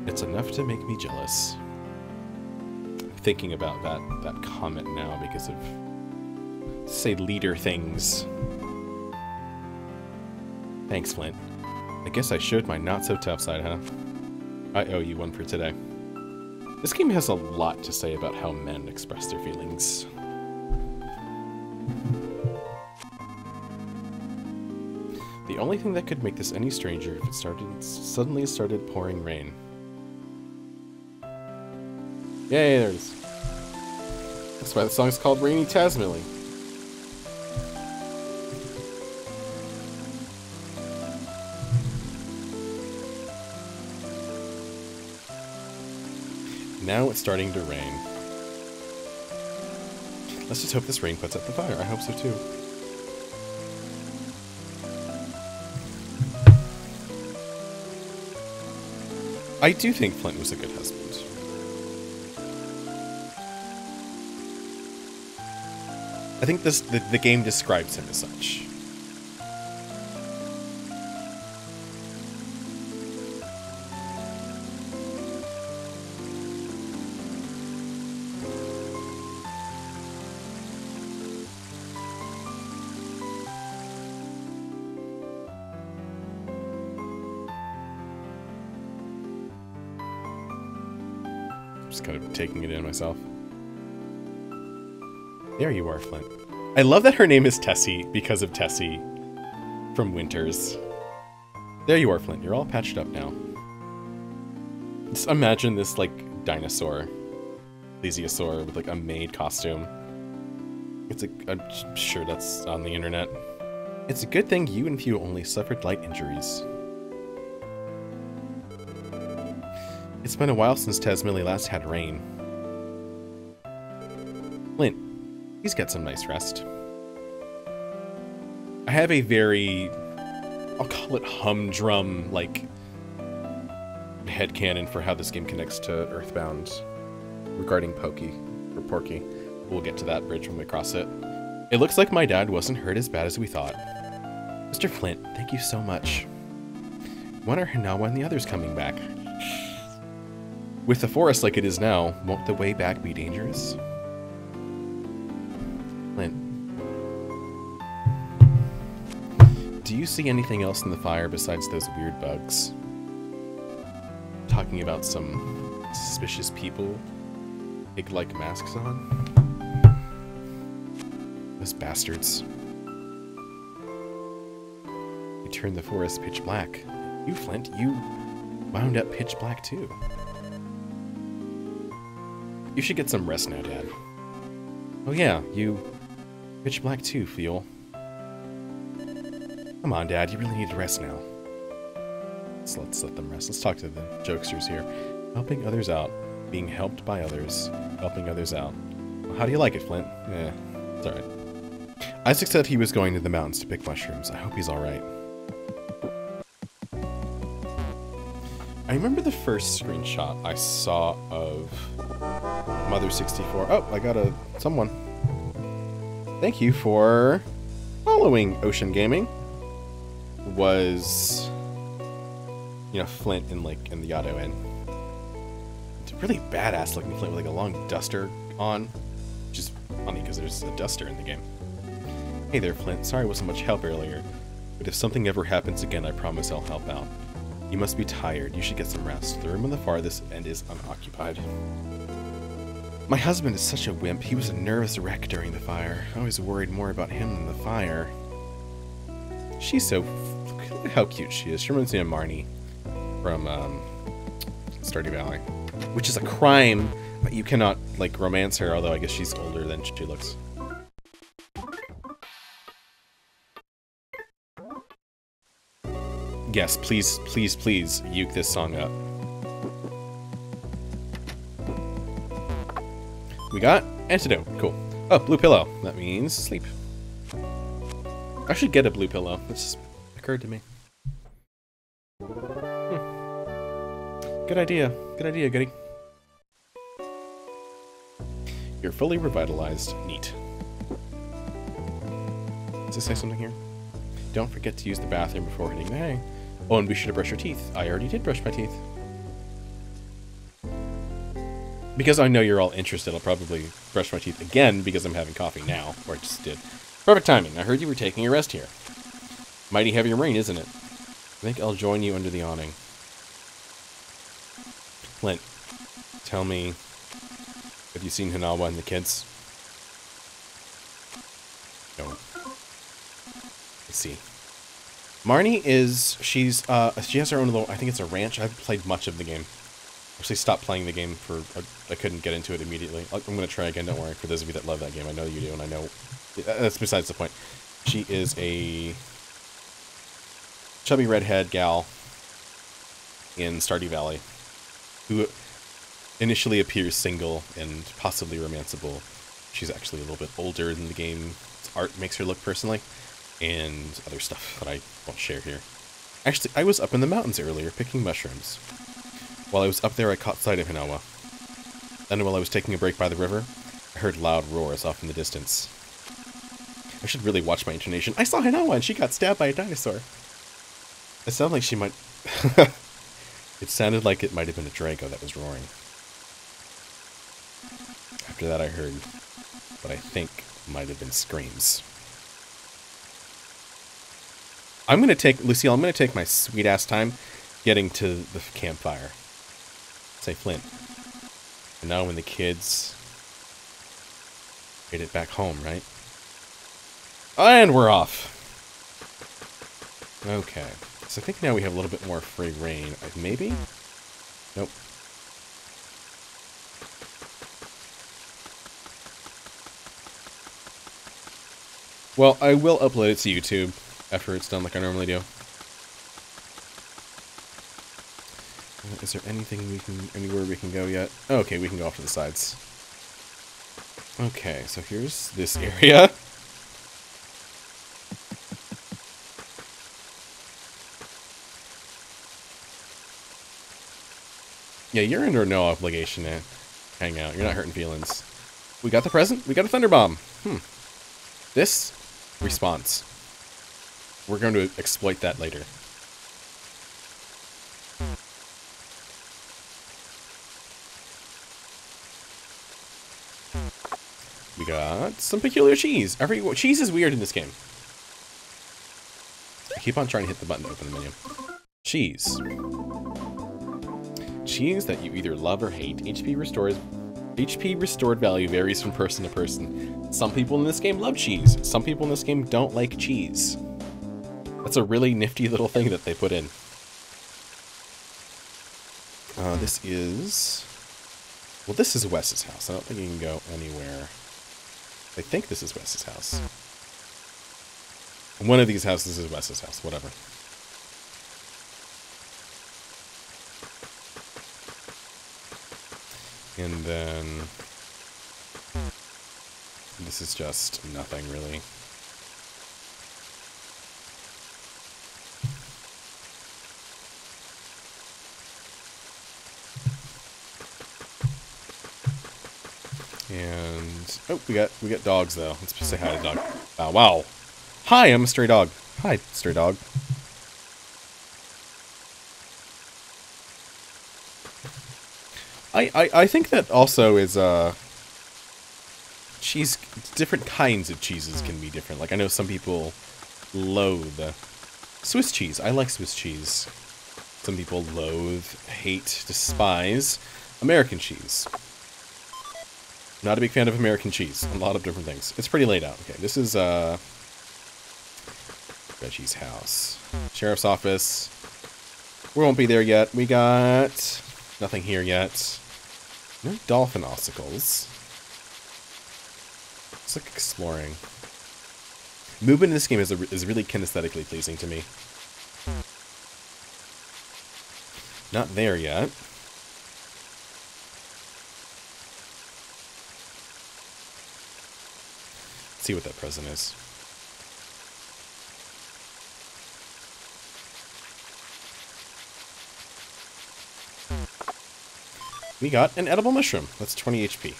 It's enough to make me jealous. I'm thinking about that comment now because of, say, leader things. Thanks, Flint. I guess I showed my not-so-tough side, huh? I owe you one for today. This game has a lot to say about how men express their feelings. The only thing that could make this any stranger if it suddenly started pouring rain. Yay, there it is. That's why the song's called Rainy Tasmilly. Now it's starting to rain. Let's just hope this rain puts out the fire. I hope so too. I do think Flint was a good husband. I think the game describes him as such. Just kind of taking it in myself. There you are, Flint. I love that her name is Tessie because of Tessie from Winters. There you are, Flint. You're all patched up now. Just imagine this, like, dinosaur. Plesiosaur with, like, a maid costume. I'm sure that's on the internet. It's a good thing you and Few only suffered light injuries. It's been a while since Tasmilly last had rain. Flint, please get some nice rest. I have a very, I'll call it humdrum, like, headcanon for how this game connects to Earthbound regarding Porky. We'll get to that bridge when we cross it. It looks like my dad wasn't hurt as bad as we thought. Mr. Flint, thank you so much. When are Hinawa and the others coming back? With the forest like it is now, won't the way back be dangerous? Flint. Do you see anything else in the fire besides those weird bugs? Talking about some suspicious people. Pig-like masks on? Those bastards. You turned the forest pitch black. You, Flint, you wound up pitch black too. You should get some rest now, Dad. Oh yeah, you pitch black too, Fuel. Come on, Dad, you really need to rest now. Let's let them rest. Let's talk to the jokesters here. Helping others out. Being helped by others. Helping others out. Well, how do you like it, Flint? Eh, it's alright. Isaac said he was going to the mountains to pick mushrooms. I hope he's alright. I remember the first screenshot I saw of Mother 64. Oh, I got someone. Thank you for following Ocean Gaming. Was, you know, Flint in the auto end. It's a really badass looking Flint with like a long duster on, which is funny because there's a duster in the game. Hey there, Flint. Sorry I wasn't much help earlier, but if something ever happens again, I promise I'll help out. You must be tired. You should get some rest. The room on the farthest end is unoccupied. My husband is such a wimp. He was a nervous wreck during the fire. I was worried more about him than the fire. She's so... Look at how cute she is. She reminds me of Marnie from Stardew Valley. Which is a crime. You cannot, like, romance her, although I guess she's older than she looks. Yes, please, please, please, uke this song up. We got antidote. Cool. Oh, blue pillow. That means sleep. I should get a blue pillow. This just occurred to me. Good idea. Good idea, Goody. You're fully revitalized. Neat. Does it say something here? Don't forget to use the bathroom before hitting the hay. Oh, and be sure to brush your teeth. I already did brush my teeth. Because I know you're all interested, I'll probably brush my teeth again because I'm having coffee now. Or I just did. Perfect timing. I heard you were taking a rest here. Mighty heavy rain, isn't it? I think I'll join you under the awning. Flint, tell me, have you seen Hinawa and the kids? No. I see. Marnie is, she has her own little, I think it's a ranch. I've played much of the game. Actually stopped playing the game for, I couldn't get into it immediately. I'm going to try again, don't worry, for those of you that love that game. I know you do, and I know, that's besides the point. She is a chubby redhead gal in Stardew Valley who initially appears single and possibly romanceable. She's actually a little bit older than the game's art makes her look personally, and other stuff that I won't share here. Actually, I was up in the mountains earlier picking mushrooms. While I was up there, I caught sight of Hinawa. Then while I was taking a break by the river, I heard loud roars off in the distance. I should really watch my intonation. I saw Hinawa and she got stabbed by a dinosaur. It sounded like she might... It sounded like it might have been a Drago that was roaring. After that, I heard what I think might have been screams. I'm going to take... Lucille, I'm going to take my sweet-ass time getting to the campfire. Say, Flint. And now when the kids made it back home, right? And we're off. Okay. So I think now we have a little bit more free reign. Maybe? Nope. Well, I will upload it to YouTube after it's done like I normally do. Is there anything anywhere we can go yet? Okay, we can go off to the sides. Okay, so here's this area. Yeah, you're under no obligation to hang out. You're not hurting feelings. We got the present. We got a thunder bomb. This response. We're going to exploit that later. We got some peculiar cheese. Cheese is weird in this game. I keep on trying to hit the button to open the menu. Cheese. Cheese that you either love or hate. HP restored value varies from person to person. Some people in this game love cheese. Some people in this game don't like cheese. That's a really nifty little thing that they put in. This is... Well, this is Wes's house. I don't think you can go anywhere. I think this is Wes's house. One of these houses is Wes's house. Whatever. And then... This is just nothing, really. And... Oh, we got dogs, though. Let's just say hi to dog. Wow. Hi, I'm a stray dog. Hi, stray dog. I think that also is, cheese, different kinds of cheeses can be different. Like, I know some people loathe Swiss cheese. I like Swiss cheese. Some people loathe, hate, despise American cheese. Not a big fan of American cheese. A lot of different things. It's pretty laid out. Okay, this is, Reggie's house. Sheriff's office. We won't be there yet. We got nothing here yet. No dolphin ossicles. It's like exploring. Movement in this game is really kinesthetically pleasing to me. Not there yet. Let's see what that present is. We got an edible mushroom. That's 20 HP.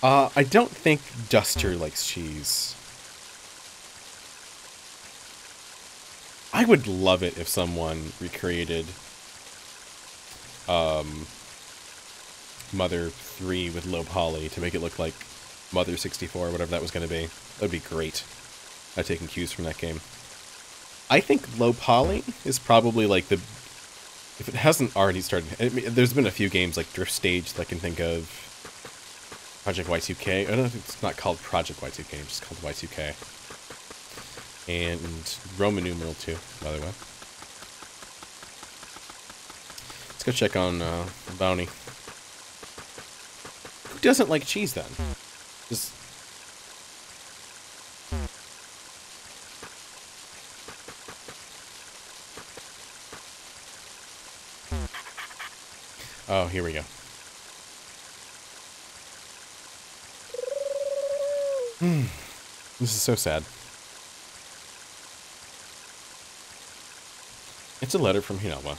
I don't think Duster likes cheese. I would love it if someone recreated Mother 3 with low poly to make it look like Mother 64, whatever that was going to be. That would be great. I've taken cues from that game. I think low poly is probably like the... If it hasn't already started... I mean, there's been a few games like Drift Stage that I can think of. Project Y2K. I don't know if it's not called Project Y2K, it's just called Y2K. And Roman numeral 2, by the way. Let's go check on Bounty. Who doesn't like cheese, then? Just... Oh, here we go. This is so sad. It's a letter from Hinawa.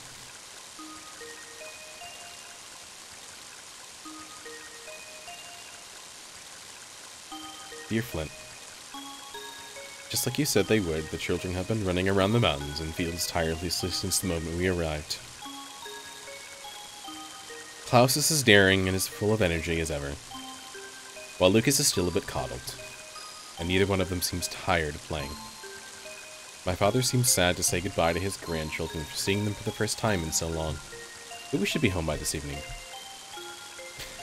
Dear Flint, just like you said they would, the children have been running around the mountains and fields tirelessly since the moment we arrived. Klaus is as daring and as full of energy as ever, while Lucas is still a bit coddled, and neither one of them seems tired of playing. My father seems sad to say goodbye to his grandchildren for seeing them for the first time in so long, but we should be home by this evening.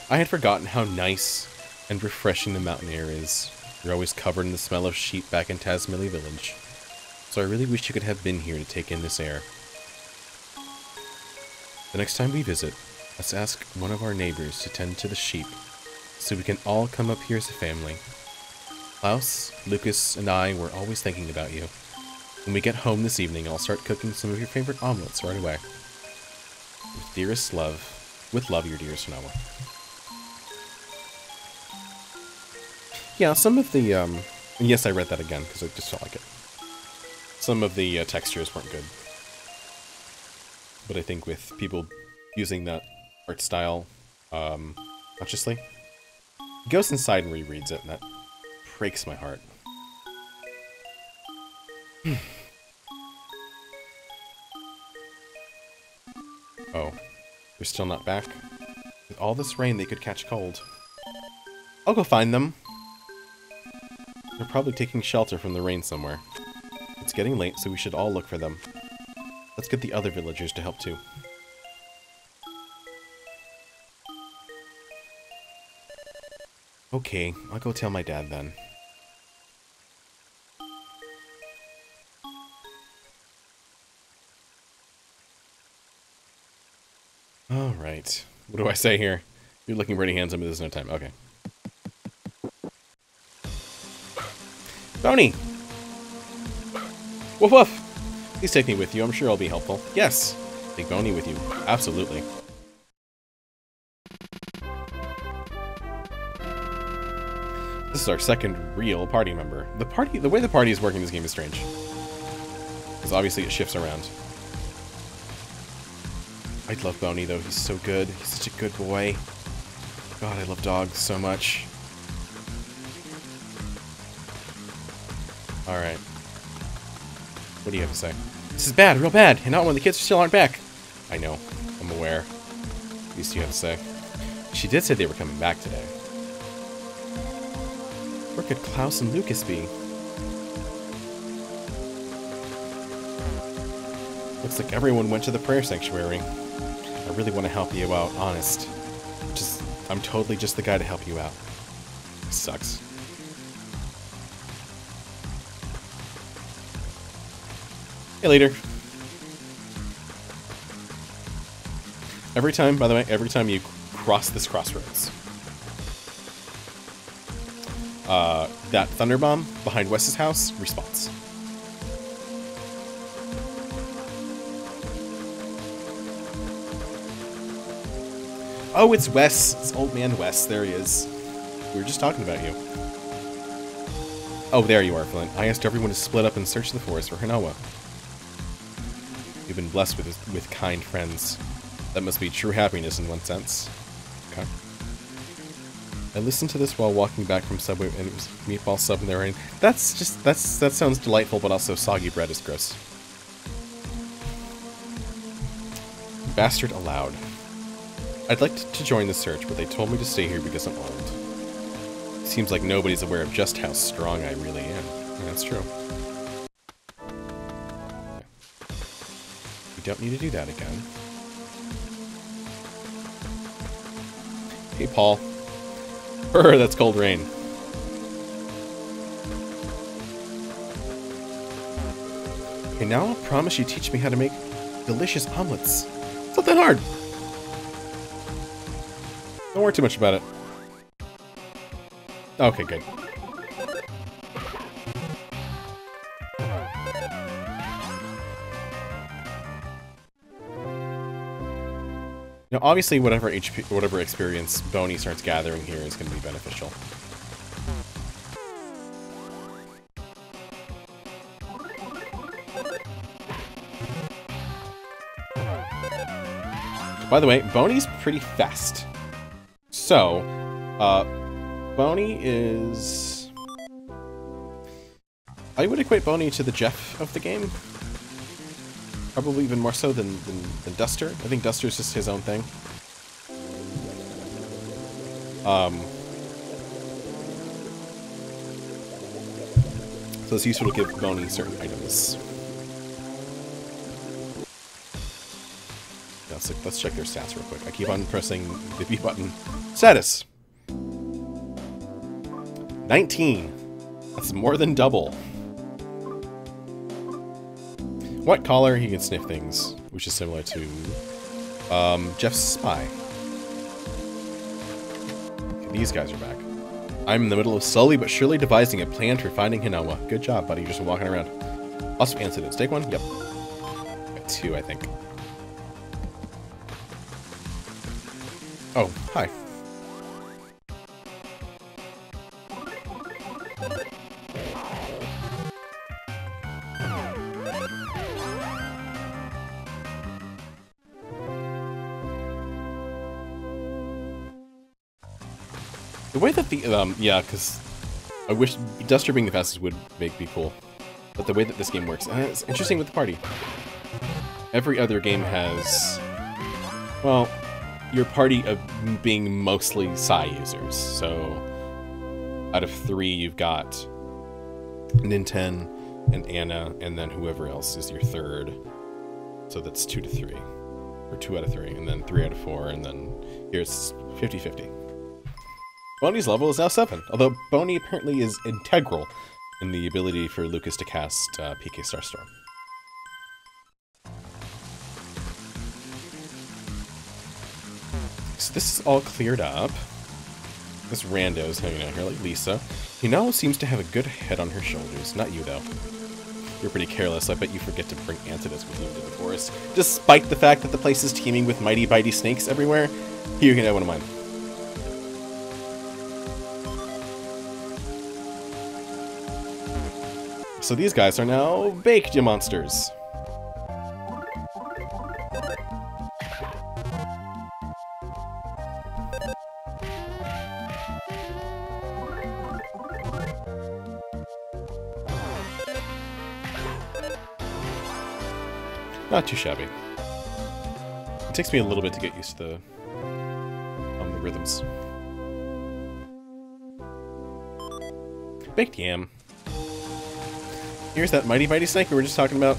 I had forgotten how nice and refreshing the mountain air is. You're always covered in the smell of sheep back in Tazmily Village, so I really wish you could have been here to take in this air. The next time we visit, let's ask one of our neighbors to tend to the sheep, so we can all come up here as a family. Klaus, Lucas, and I were always thinking about you. When we get home this evening, I'll start cooking some of your favorite omelets right away. With dearest love, with love, your dearest Hinawa. Yeah, some of the, and yes, I read that again, because I just felt like it. Some of the textures weren't good. But I think with people using that art style, consciously, he goes inside and rereads it, and that breaks my heart. Oh, they're still not back? With all this rain, they could catch cold. I'll go find them. They're probably taking shelter from the rain somewhere. It's getting late, so we should all look for them. Let's get the other villagers to help too. Okay, I'll go tell my dad then. Alright. What do I say here? You're looking pretty handsome, but there's no time. Okay. Bounty! Woof woof! Please take me with you. I'm sure I'll be helpful. Yes! Take Bounty with you. Absolutely. This is our second real party member. The way the party is working in this game is strange. Because obviously it shifts around. I love Bounty though, he's so good. He's such a good boy. God, I love dogs so much. Alright. What do you have to say? This is bad, real bad, and not when the kids still aren't back. I know, I'm aware. At least you have to say. She did say they were coming back today. Where could Klaus and Lucas be? Looks like everyone went to the prayer sanctuary. I really want to help you out, honest. I'm totally just the guy to help you out. This sucks. Hey, leader. Every time, by the way, every time you cross this crossroads, that thunder bomb behind Wes's house respawns. Oh, it's Wes. It's old man Wes. There he is. We were just talking about you. Oh, there you are, Flint. I asked everyone to split up and search the forest for Hinawa. You've been blessed with kind friends. That must be true happiness in one sense. Okay. I listened to this while walking back from Subway, and it was meatball sub in the rain. That sounds delightful, but also soggy bread is gross. Bastard aloud. I'd like to join the search, but they told me to stay here because I'm old. Seems like nobody's aware of just how strong I really am. That's true. We don't need to do that again. Hey, Paul. That's cold rain. Okay, now I'll promise you teach me how to make delicious omelets. It's not that hard. Don't worry too much about it. Okay, good. Now, obviously, whatever experience Boney starts gathering here is going to be beneficial. By the way, Boney's pretty fast. So, Boney is... I would equate Boney to the Jeff of the game. Probably even more so than Duster. I think Duster's just his own thing. So it's useful to give Boney certain items. Let's check their stats real quick. I keep on pressing the B button. Status! 19! That's more than double. What collar? He can sniff things, which is similar to Jeff's spy. Okay, these guys are back. I'm in the middle of slowly but surely devising a plan for finding Hinawa. Good job, buddy. You're just walking around. Also, antidotes. Take one? Yep. Got 2, I think. Oh, hi. The way that the, yeah, because I wish Duster being the fastest would make me cool. But the way that this game works, it's interesting with the party. Every other game has, well, your party of being mostly Psy users. So, out of 3, you've got Ninten and Anna, and then whoever else is your third. So that's 2 to 3. Or 2 out of 3, and then 3 out of 4, and then here's 50-50. Boney's level is now 7, although Boney apparently is integral in the ability for Lucas to cast PK Starstorm. So this is all cleared up. This rando's hanging out here like Lisa. Hinawa seems to have a good head on her shoulders. Not you, though. You're pretty careless. I bet you forget to bring antidotes with you into the forest. Despite the fact that the place is teeming with mighty bitey snakes everywhere, here you can have one of mine. So these guys are now baked, you monsters. Not too shabby. It takes me a little bit to get used to the rhythms. Baked yam. Here's that mighty bitey snake we were just talking about.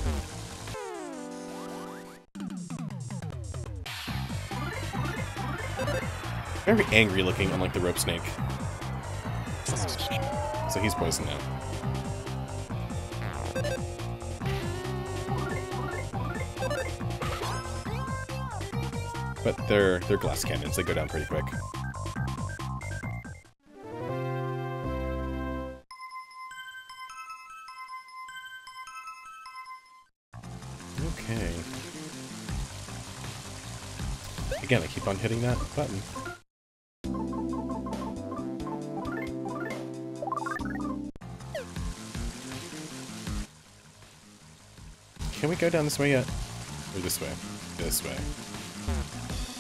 Very angry looking, unlike the rope snake. So he's poisoned now. But they're glass cannons, they go down pretty quick. Okay. Again, I keep on hitting that button. Can we go down this way yet? Or this way? This way.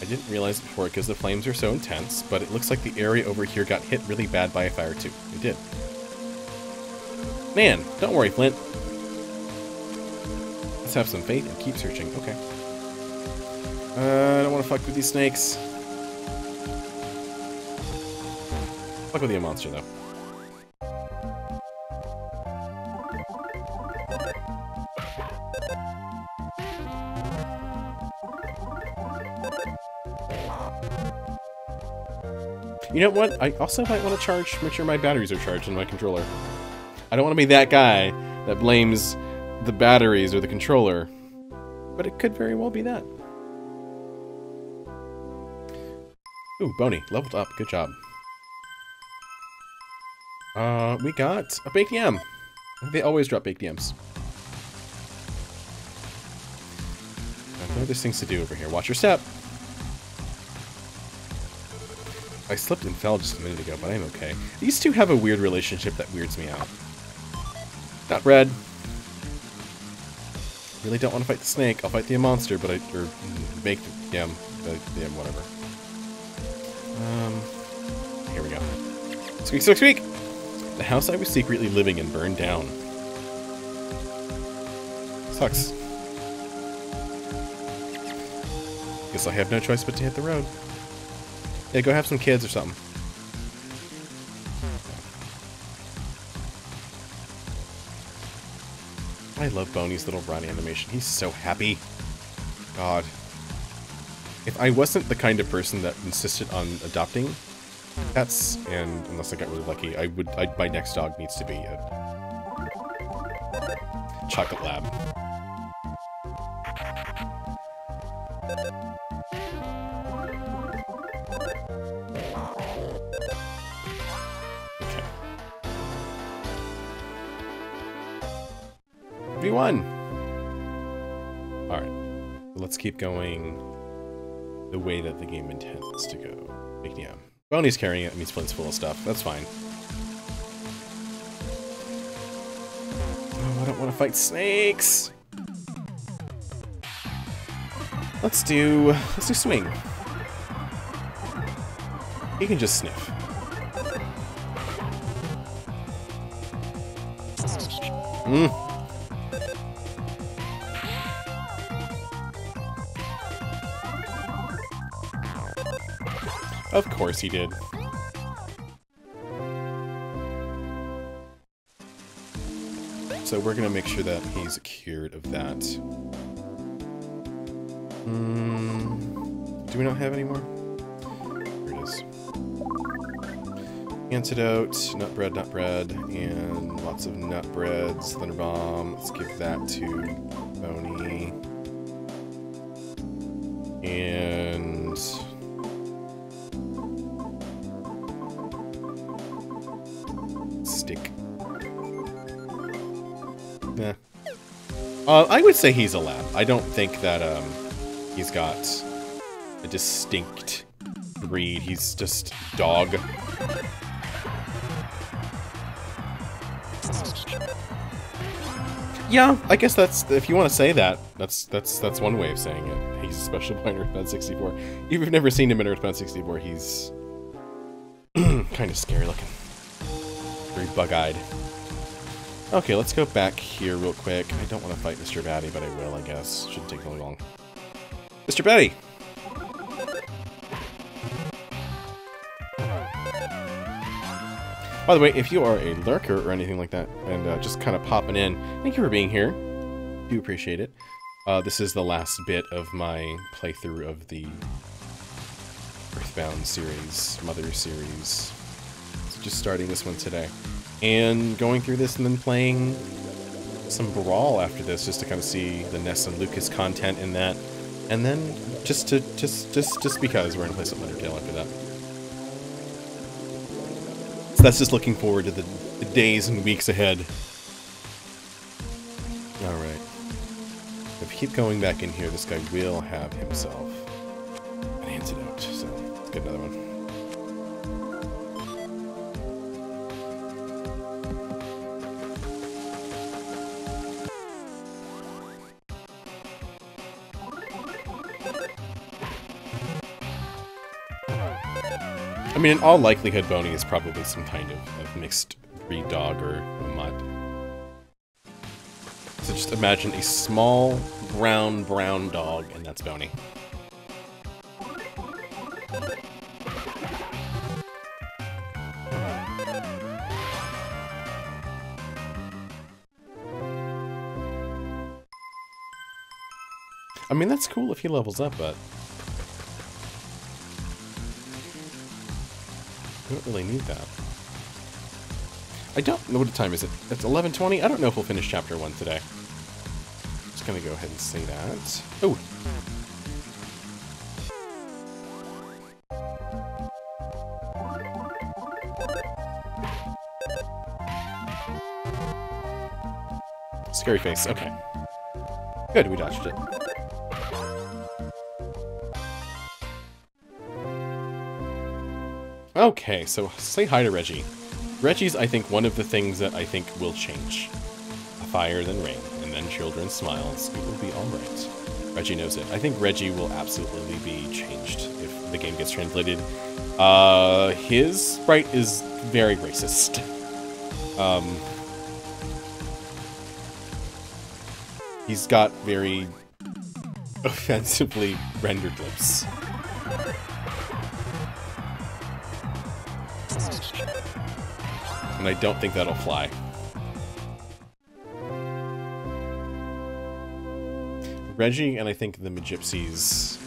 I didn't realize it before because the flames are so intense, but it looks like the area over here got hit really bad by a fire too. It did. Man, don't worry, Flint. Let's have some faith and keep searching. Okay. I don't want to fuck with these snakes. Fuck with the monster, though. You know what? I also might want to make sure my batteries are charged in my controller. I don't want to be that guy that blames the batteries or the controller, but it could very well be that. Ooh, Boney, leveled up. Good job. We got a baked yam. They always drop baked yams. Okay, there's things to do over here. Watch your step. I slipped and fell just a minute ago, but I'm okay. These two have a weird relationship that weirds me out. Not red. Really don't want to fight the snake. I'll fight the monster, but or baked yam, whatever. Here we go. Squeak, squeak, squeak! The house I was secretly living in burned down. Sucks. Guess I have no choice but to hit the road. Yeah, go have some kids or something. I love Boney's little run animation. He's so happy. God. If I wasn't the kind of person that insisted on adopting pets, and unless I got really lucky, my next dog needs to be a chocolate lab. Okay. V1! Alright. Let's keep going the way that the game intends to go. Big yam. Boney's carrying it, means Flint's full of stuff. That's fine. Oh, I don't want to fight snakes! Let's do swing. He can just sniff. Of course he did. So we're gonna make sure that he's cured of that. Do we not have any more? Here it is. Antidote, nut bread, and lots of nut breads. Thunder bomb. Let's give that to Boney. And stick. Nah. I would say he's a lab. I don't think that he's got a distinct breed. He's just dog. Yeah, I guess that's, if you want to say that, that's one way of saying it. He's a special boy in Earthbound 64. If you've never seen him in Earthbound 64, he's kind of scary looking. Very bug-eyed. Okay, let's go back here real quick. I don't want to fight Mr. Batty, but I will, I guess. Shouldn't take really long. Mr. Batty! By the way, if you are a lurker or anything like that, and just kind of popping in, thank you for being here. Do appreciate it. This is the last bit of my playthrough of the Earthbound series, Mother series. So just starting this one today. And going through this and then playing some Brawl after this, just to kind of see the Ness and Lucas content in that. And then just because we're gonna play some Undertale after that. So that's just looking forward to the days and weeks ahead. Alright. If we keep going back in here, this guy will have himself an antidote, so let's get another one. I mean, in all likelihood, Boney is probably some kind of mixed breed dog or a mutt. So just imagine a small, brown dog, and that's Boney. I mean, that's cool if he levels up, but I don't really need that. I don't know what time is it. It's 11:20. I don't know if we'll finish chapter 1 today. Just gonna go ahead and say that. Oh. Scary face. Okay. Good, we dodged it. Okay, so say hi to Reggie. Reggie's, I think, one of the things that I think will change. A fire, then rain, and then children's smiles. It will be alright. Reggie knows it. I think Reggie will absolutely be changed if the game gets translated. His sprite is very racist. He's got very offensively rendered lips. And I don't think that'll fly. Reggie and I think the Magypsies...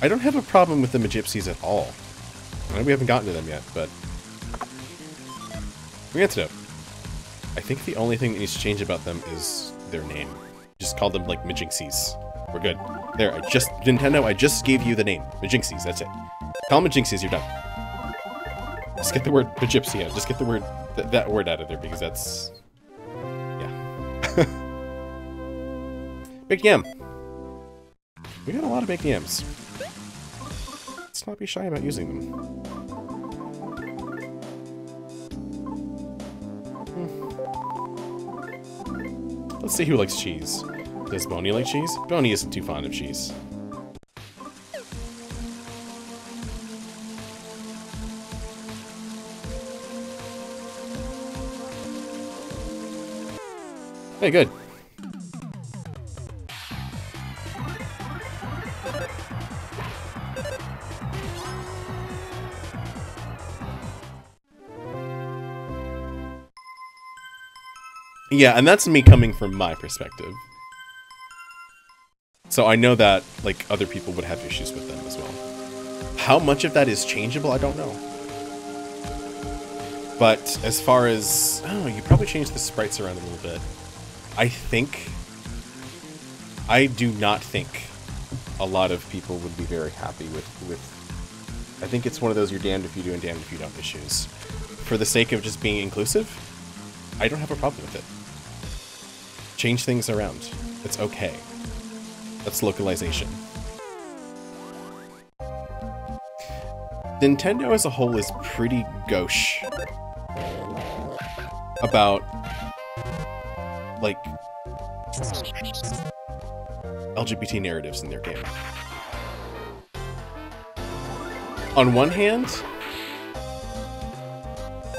I don't have a problem with the Magypsies at all. I know we haven't gotten to them yet, but... we get to know. I think the only thing that needs to change about them is their name. Just call them, like, Majinxies. We're good. There, Nintendo, I just gave you the name. Majinxies, that's it. Call them Majinxies, you're done. Just get the word Magypsy out. Just get the word, that word out of there, because that's... yeah. Big Yam. We got a lot of Big Yams. Let's not be shy about using them. Let's see who likes cheese. Does Boney like cheese? Boney isn't too fond of cheese. Hey, good. Yeah, and that's me coming from my perspective. So I know that, like, other people would have issues with them as well. How much of that is changeable, I don't know. But as far as... oh, you probably changed the sprites around a little bit. I do not think a lot of people would be very happy with... I think it's one of those you're damned if you do and damned if you don't issues. For the sake of just being inclusive, I don't have a problem with it. Change things around. It's okay. That's localization. Nintendo as a whole is pretty gauche about, like, LGBT narratives in their game. On one hand,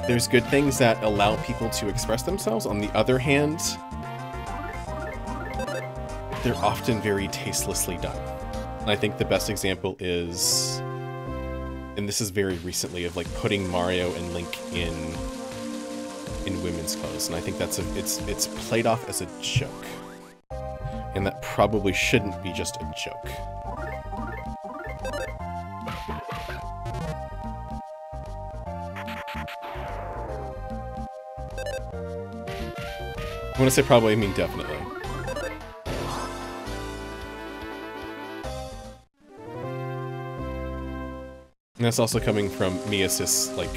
there's good things that allow people to express themselves. On the other hand, they're often very tastelessly done. And I think the best example is, and this is very recently, of like putting Mario and Link in women's clothes, and I think that's it's played off as a joke, and that probably shouldn't be just a joke. When I say probably, I mean definitely. And that's also coming me, a cis, like,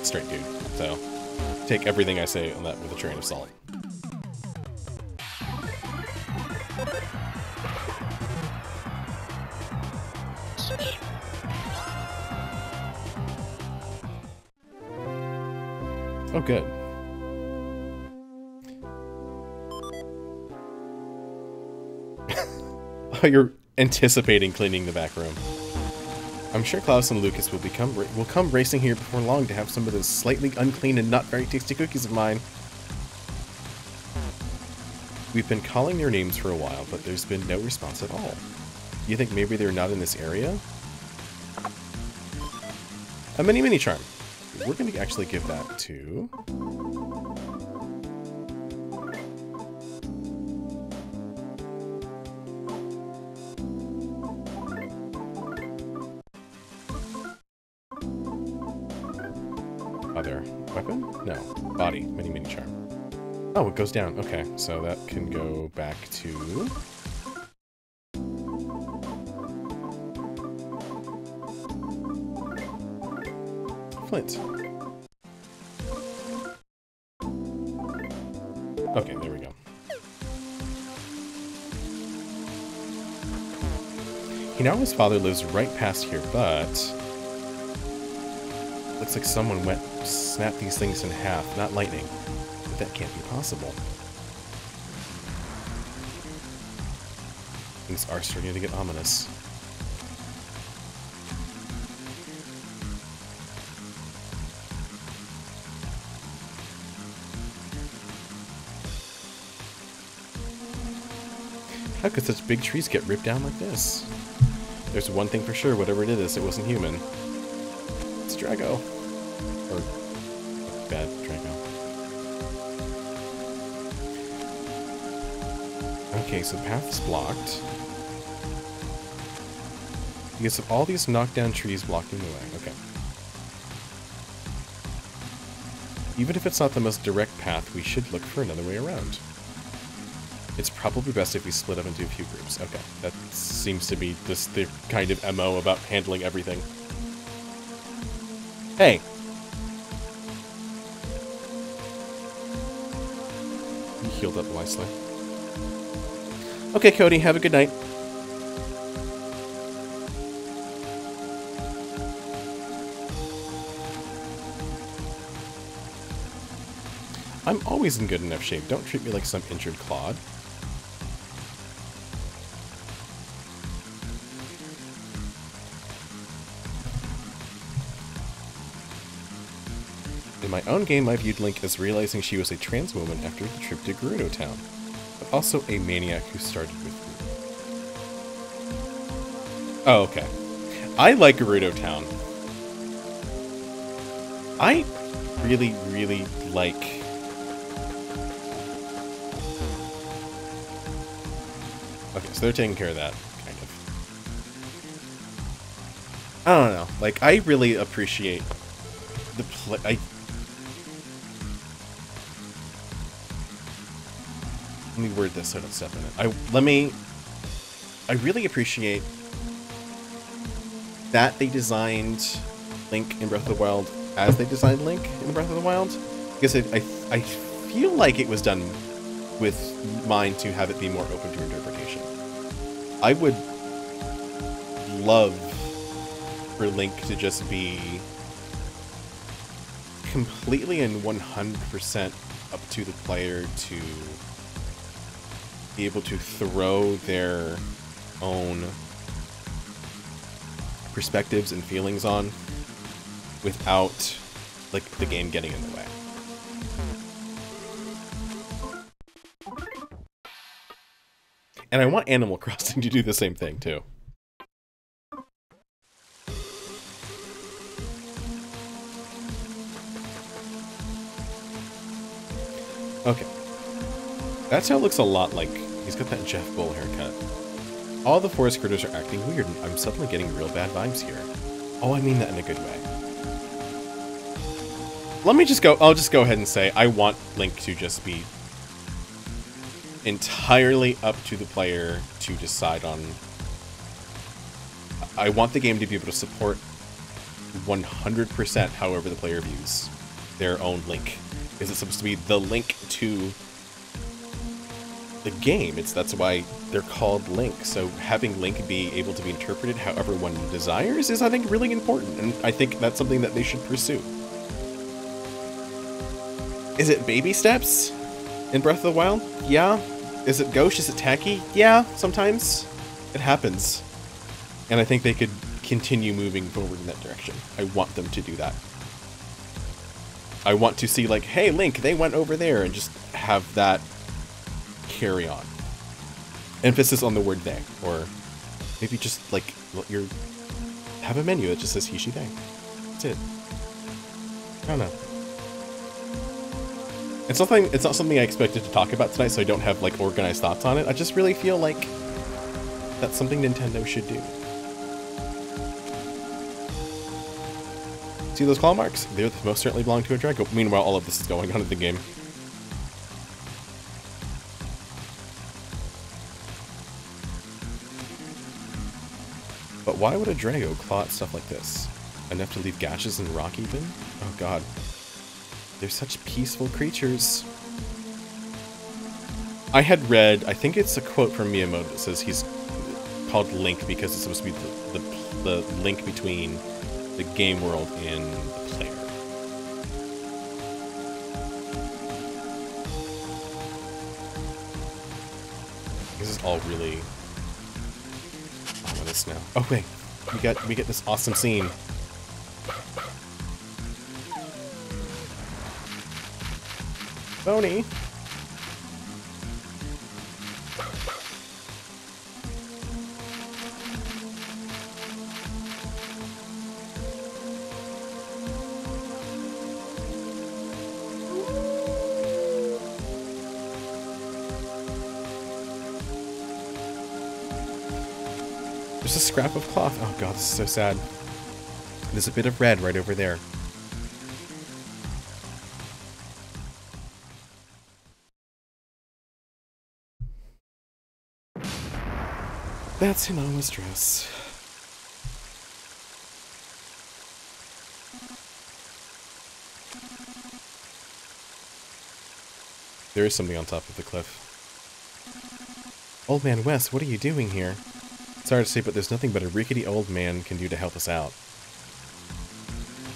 straight dude. So, take everything I say on that with a grain of salt. Oh, good. Oh, you're anticipating cleaning the back room. I'm sure Klaus and Lucas will come racing here before long to have some of those slightly unclean and not very tasty cookies of mine. We've been calling their names for a while, but there's been no response at all. You think maybe they're not in this area? A mini charm. We're going to actually give that to... Other weapon? No. Body. Mini charm. Oh, it goes down. Okay, so that can go back to... Flint. Okay, there we go. He now his father lives right past here, but... Looks like someone snapped these things in half, not lightning. But that can't be possible. Things are starting to get ominous. How could such big trees get ripped down like this? There's one thing for sure, whatever it is, it wasn't human. It's Drago. Or bad Drago. Okay, so the path's blocked. Because of all these knockdown trees blocking the way. Okay. Even if it's not the most direct path, we should look for another way around. It's probably best if we split up into a few groups. Okay, that seems to be the kind of MO about handling everything. Hey! You healed up wisely. Okay, Cody, have a good night. I'm always in good enough shape. Don't treat me like some injured clod. In my own game, I viewed Link as realizing she was a trans woman after the trip to Gerudo Town, but also a maniac who started with me. Oh, okay. I like Gerudo Town. I really, really like... Okay, so they're taking care of that, kind of. I don't know. Like, I really appreciate the play... Let me word this so I don't step in it. I really appreciate that they designed Link in Breath of the Wild as they designed Link in Breath of the Wild. Because I feel like it was done with mind to have it be more open to interpretation. I would love for Link to just be completely and 100% up to the player to be able to throw their own perspectives and feelings on without, like, the game getting in the way. And I want Animal Crossing to do the same thing, too. Okay. That tail looks a lot like... He's got that Jeff Bull haircut. All the forest critters are acting weird, and I'm suddenly getting real bad vibes here. Oh, I mean that in a good way. Let me just go... I'll just go ahead and say I want Link to just be entirely up to the player to decide on... I want the game to be able to support 100% however the player views their own Link. Is it supposed to be the Link to the game? That's why they're called Link. So having Link be able to be interpreted however one desires is, I think, really important. And I think that's something that they should pursue. Is it baby steps in Breath of the Wild? Yeah. Is it gauche? Is it tacky? Yeah, sometimes. It happens. And I think they could continue moving forward in that direction. I want them to do that. I want to see, like, hey, Link, they went over there, and just have that carry on. Emphasis on the word they, or maybe just, like, have a menu that just says he, she, they. That's it. I don't know. It's not something I expected to talk about tonight, so I don't have, like, organized thoughts on it. I just really feel like that's something Nintendo should do. See those claw marks? They most certainly belong to a Drago. Meanwhile, all of this is going on in the game. But why would a Drago claw at stuff like this? Enough to leave gashes in rock even? Oh god. They're such peaceful creatures. I had read, I think it's a quote from Miyamoto that says he's called Link because it's supposed to be the link between the game world and the player. This is all really ominous now. Oh wait, we get this awesome scene. Boney. There's a scrap of cloth. Oh god, this is so sad. There's a bit of red right over there. That's Hinoma's dress. There is something on top of the cliff. Old Man West, what are you doing here? Sorry to say, but there's nothing but a rickety old man can do to help us out.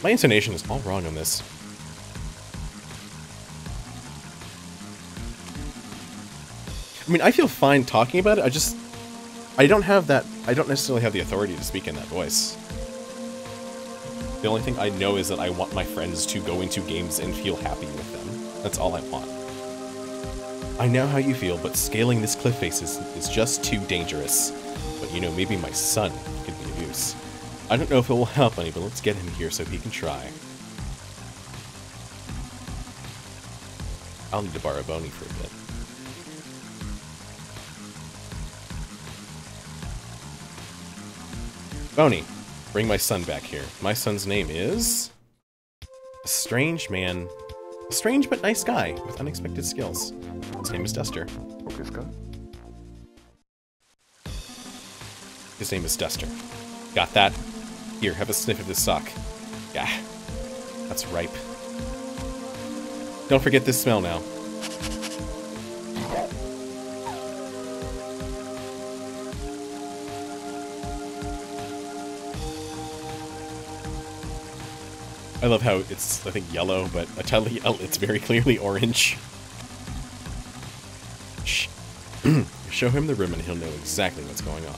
My intonation is all wrong on this. I mean, I feel fine talking about it, I don't necessarily have the authority to speak in that voice. The only thing I know is that I want my friends to go into games and feel happy with them. That's all I want. I know how you feel, but scaling this cliff face is just too dangerous. But you know, maybe my son could be of use. I don't know if it will help any, but let's get him here so he can try. I'll need to borrow Boney for a bit. Boney, bring my son back here. My son's name is... a strange man. A strange but nice guy with unexpected skills. His name is Duster. His name is Duster. Got that? Here, have a sniff of this sock. Yeah, that's ripe. Don't forget this smell now. I love how it's, I think, yellow, but it's very clearly orange. Shh. Show him the room and he'll know exactly what's going on.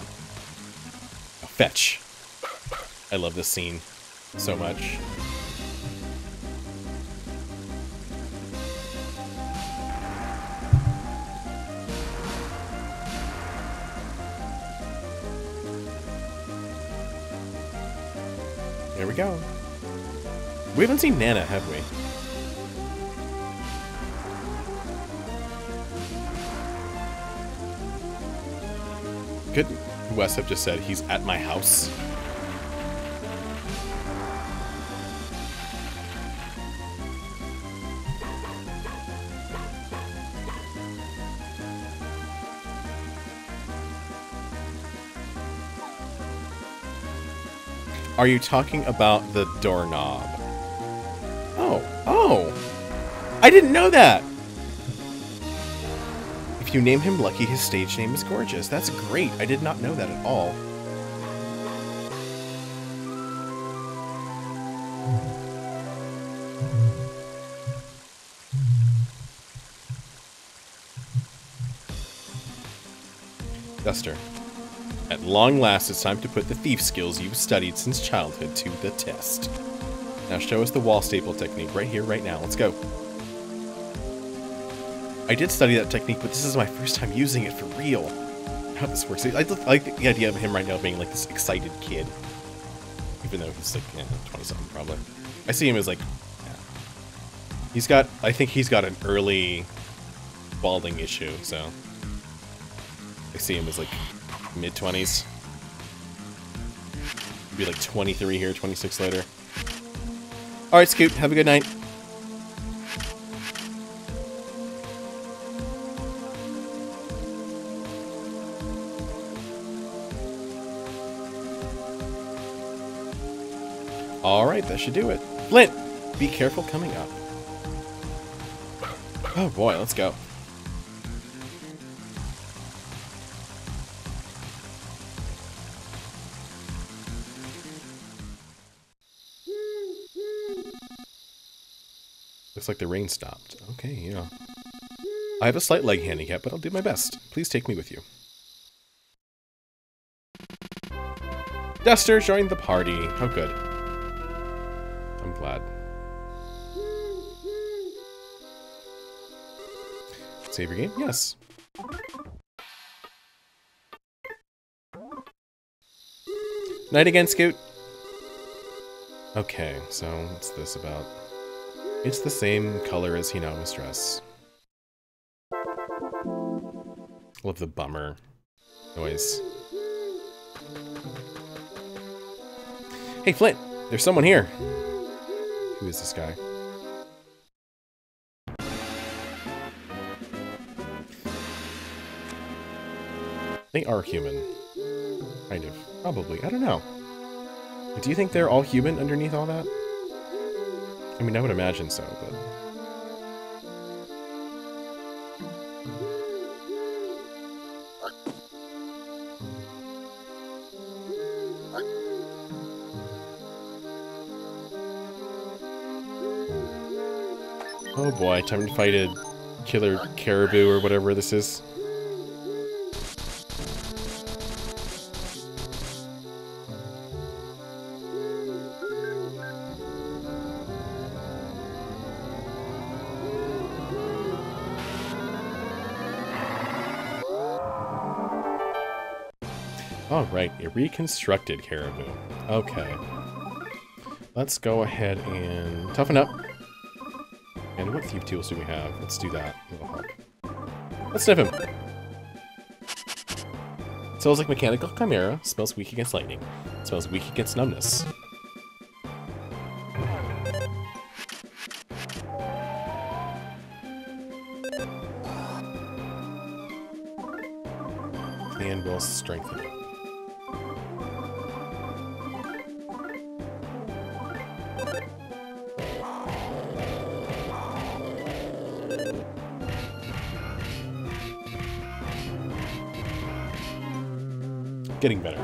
Now fetch. I love this scene so much. There we go. We haven't seen Nana, have we? Could Wes have just said he's at my house? Are you talking about the doorknob? Oh! I didn't know that! If you name him Lucky, his stage name is Gorgeous. That's great. I did not know that at all. Duster. At long last, it's time to put the thief skills you've studied since childhood to the test. Now show us the wall staple technique right here, right now. Let's go. I did study that technique, but this is my first time using it for real. How this works. I like the idea of him right now being like this excited kid. Even though he's like 20-something probably. I see him as like, yeah. I think he's got an early balding issue, so. I see him as like mid-20s. Be like 23 here, 26 later. Alright, Scoot, have a good night. Alright, that should do it. Flint, be careful coming up. Oh boy, let's go. Looks like the rain stopped. Okay, yeah. I have a slight leg handicap, but I'll do my best. Please take me with you. Duster joined the party. How good. I'm glad. Save your game? Yes. Night again, Scoot. Okay, so what's this about? It's the same color as Hinama's dress. Love the bummer noise. Hey, Flint! There's someone here! Who is this guy? They are human. Kind of. Probably. I don't know. Do you think they're all human underneath all that? I mean, I would imagine so, but... Oh boy, time to fight a killer caribou or whatever this is. Alright, a reconstructed caribou. Okay. Let's go ahead and toughen up. And what thief tools do we have? Let's do that. It'll help. Let's sniff him. Smells like mechanical chimera. Smells weak against lightning. Smells weak against numbness. And we'll strengthen it. Getting better.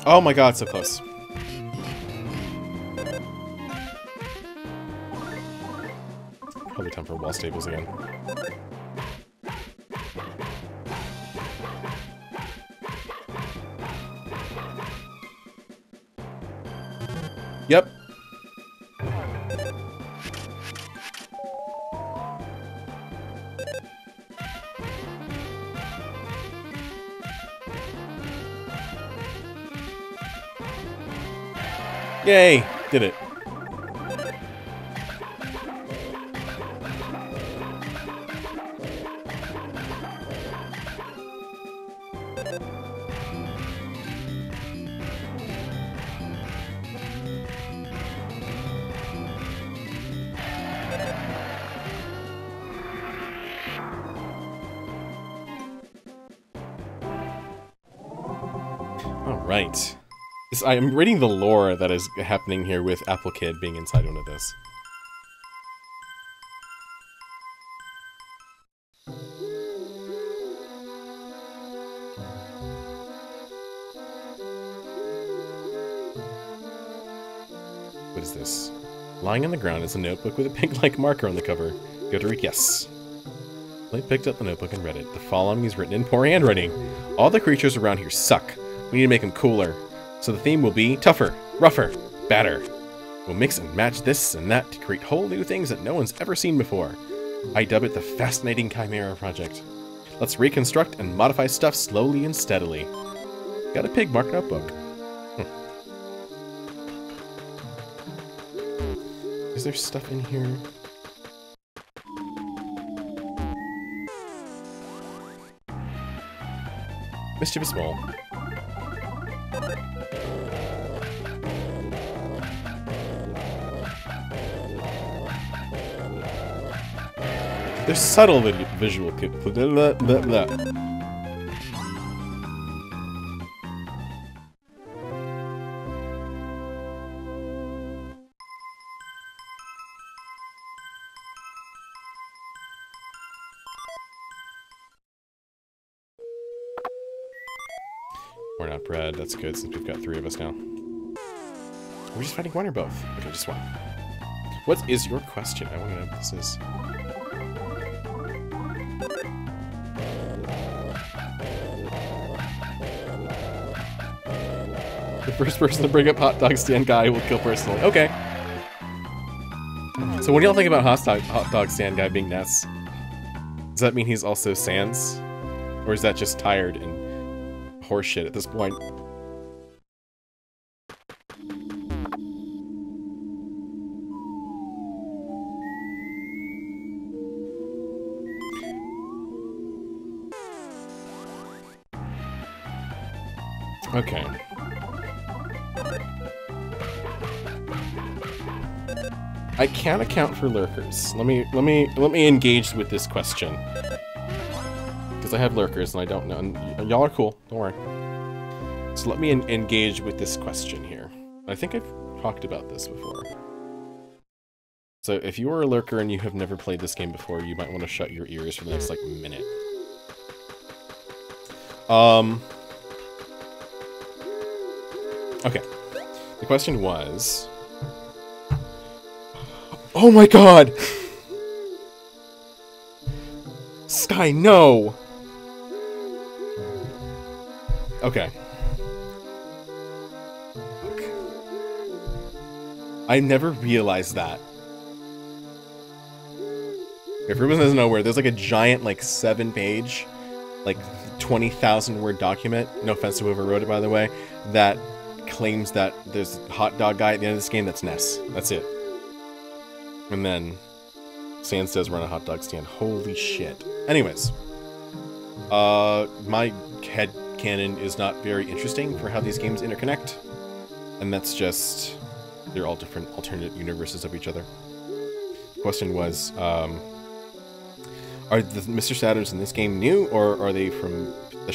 Oh my god, so close. Probably time for wall staples again. Yep. Yay! Did it. Alright. I'm reading the lore that is happening here with Apple Kid being inside one of this. is this? Lying on the ground is a notebook with a pink-like marker on the cover. Go to read yes. Blake picked up the notebook and read it. The following is written in poor handwriting. All the creatures around here suck. We need to make them cooler. So the theme will be tougher, rougher, badder. We'll mix and match this and that to create whole new things that no one's ever seen before. I dub it the Fascinating Chimera Project. Let's reconstruct and modify stuff slowly and steadily. Got a pig mark notebook. Is there stuff in here? Mischievous Mole. There's subtle visual. Blah, blah, blah. We're not bread. That's good since we've got 3 of us now. We're just fighting one or both? Okay, just one. What is your question? I want to know what this is. The first person to bring up hot dog stand guy will kill personally. Okay. So what do y'all think about hot dog stand guy being Ness? Does that mean he's also Sans? Or is that just tired and horseshit at this point? Okay. I can't account for lurkers. Let me engage with this question. Because I have lurkers and I don't know. And y'all are cool. Don't worry. So let me engage with this question here. I think I've talked about this before. So if you are a lurker and you have never played this game before, you might want to shut your ears for the next, like, minute. Okay. The question was... Oh my god! Sky, no! Okay. Fuck. I never realized that. If everyone doesn't know where, there's like a giant, like, 7-page, like, 20,000 word document, no offense to whoever wrote it, by the way, that claims that there's a hot dog guy at the end of this game that's Ness. That's it. And then Sans says run a hot dog stand. Holy shit. Anyways. My head canon is not very interesting for how these games interconnect. And that's just... they're all different alternate universes of each other. The question was, are the Mr. Saturns in this game new, or are they from the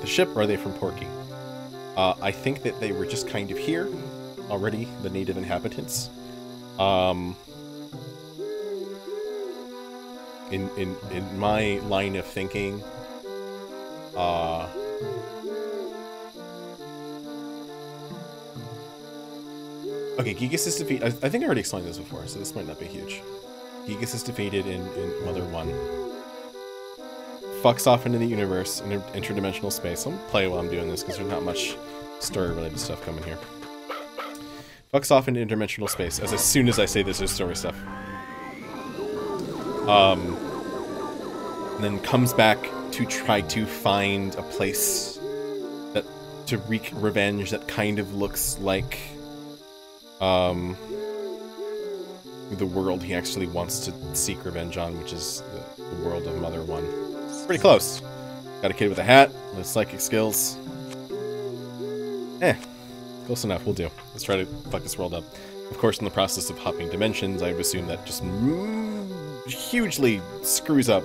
ship, or are they from Porky? I think that they were just kind of here already, the native inhabitants. In my line of thinking, okay, Gigas is defeated. I think I already explained this before, so this might not be huge. Gigas is defeated in Mother 1. Fucks off into the universe in interdimensional space. I'm gonna play while I'm doing this because there's not much story-related stuff coming here. Fucks off into interdimensional space as soon as I say this is story stuff. And then comes back to try to find a place that to wreak revenge that kind of looks like the world he actually wants to seek revenge on, which is the world of Mother 1. Pretty close. Got a kid with a hat, with psychic skills. Close enough, we'll do. Let's try to fuck this world up. Of course, in the process of hopping dimensions, I would assume that just hugely screws up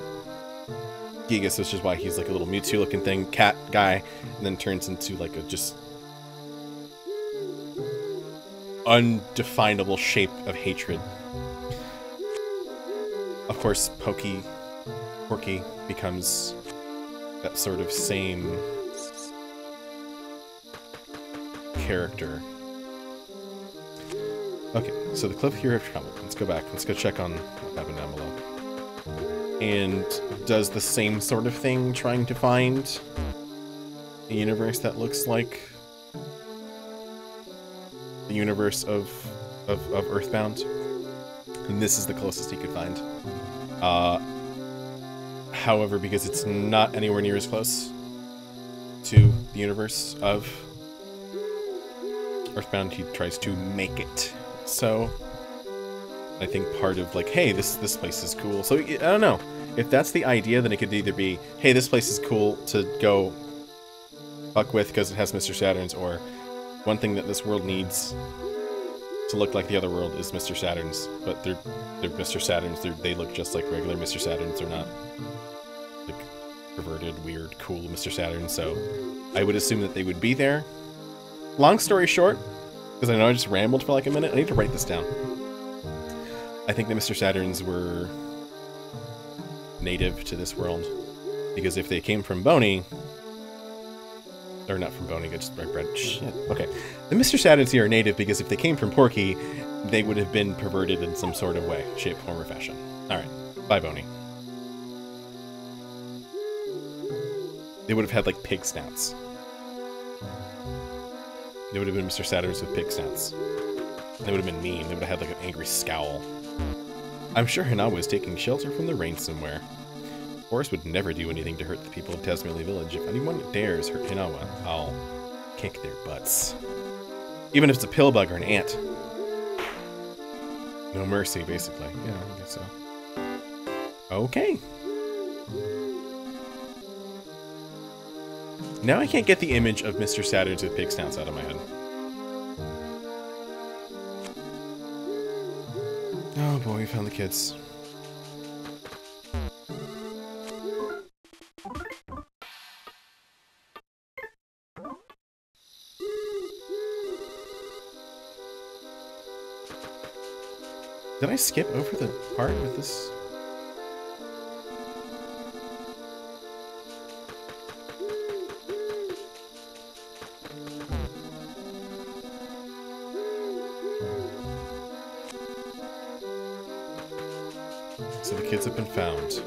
Gigas, which is why he's like a little Mewtwo-looking thing, cat guy, and then turns into like a just undefinable shape of hatred. Of course, Porky becomes that sort of same character. Okay, so the cliff here have traveled. Let's go back. Let's go check on what happened down below. And does the same sort of thing, trying to find a universe that looks like the universe of Earthbound. And this is the closest he could find. However, because it's not anywhere near as close to the universe of Earthbound, he tries to make it. So, I think part of like, hey, this place is cool. So, I don't know. If that's the idea, then it could either be, hey, this place is cool to go fuck with because it has Mr. Saturn's, or one thing that this world needs to look like the other world is Mr. Saturn's, but they're Mr. Saturn's. They look just like regular Mr. Saturn's. They're not like perverted, weird, cool Mr. Saturn. So I would assume that they would be there. Long story short, because I know I just rambled for like a minute, I need to write this down. I think the Mr. Saturns were native to this world, because if they came from Boney, or not from Boney, I just read shit. Okay, the Mr. Saturns here are native because if they came from Porky, they would have been perverted in some sort of way, shape, form, or fashion. All right, bye, Boney. They would have had like pig snouts. They would have been Mr. Saturns with pig snouts. They would have been mean. They would have had like an angry scowl. I'm sure Hinawa is taking shelter from the rain somewhere. Forest would never do anything to hurt the people of Tasmili Village. If anyone dares hurt Hinawa, I'll kick their butts. Even if it's a pillbug or an ant. No mercy, basically. Yeah, I guess so. Okay. Now I can't get the image of Mr. Saturn's with pig snouts out of my head. Oh boy, we found the kids. Did I skip over the part with this? So the kids have been found.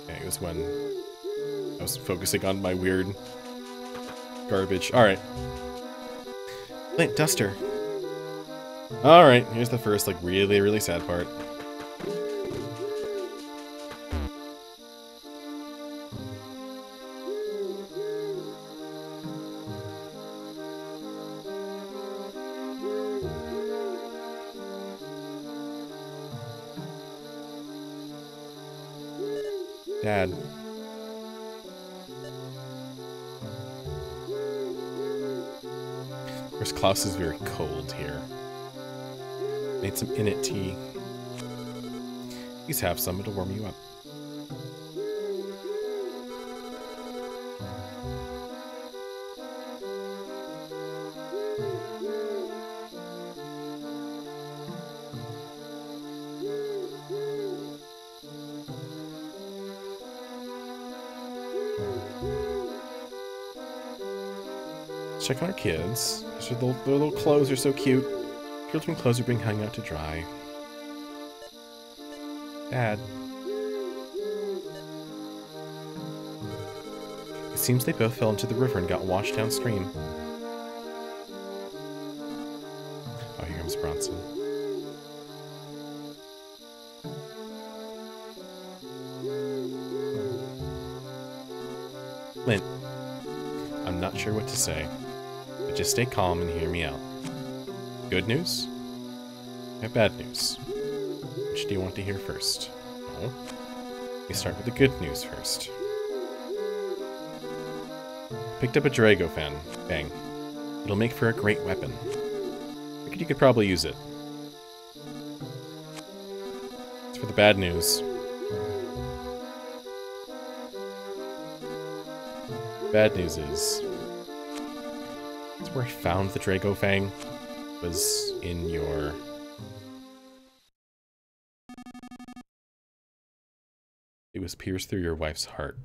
Okay, it was when I was focusing on my weird garbage. Alright. Lint Duster. Alright, here's the first, like, really, really sad part. Dad. Of course, Klaus is very cold here. Made some Innit tea. Please have some, it'll warm you up. Check on our kids. Their little clothes are so cute. Children clothes are being hung out to dry. Dad. It seems they both fell into the river and got washed downstream. Oh, here comes Bronson. Lint. I'm not sure what to say. Just stay calm and hear me out. Good news? Or bad news? Which do you want to hear first? No? We start with the good news first. Picked up a Drago fan. Bang. It'll make for a great weapon. Figured you could probably use it. As for the bad news. Bad news is... where I found the Drago Fang was in your... It was pierced through your wife's heart.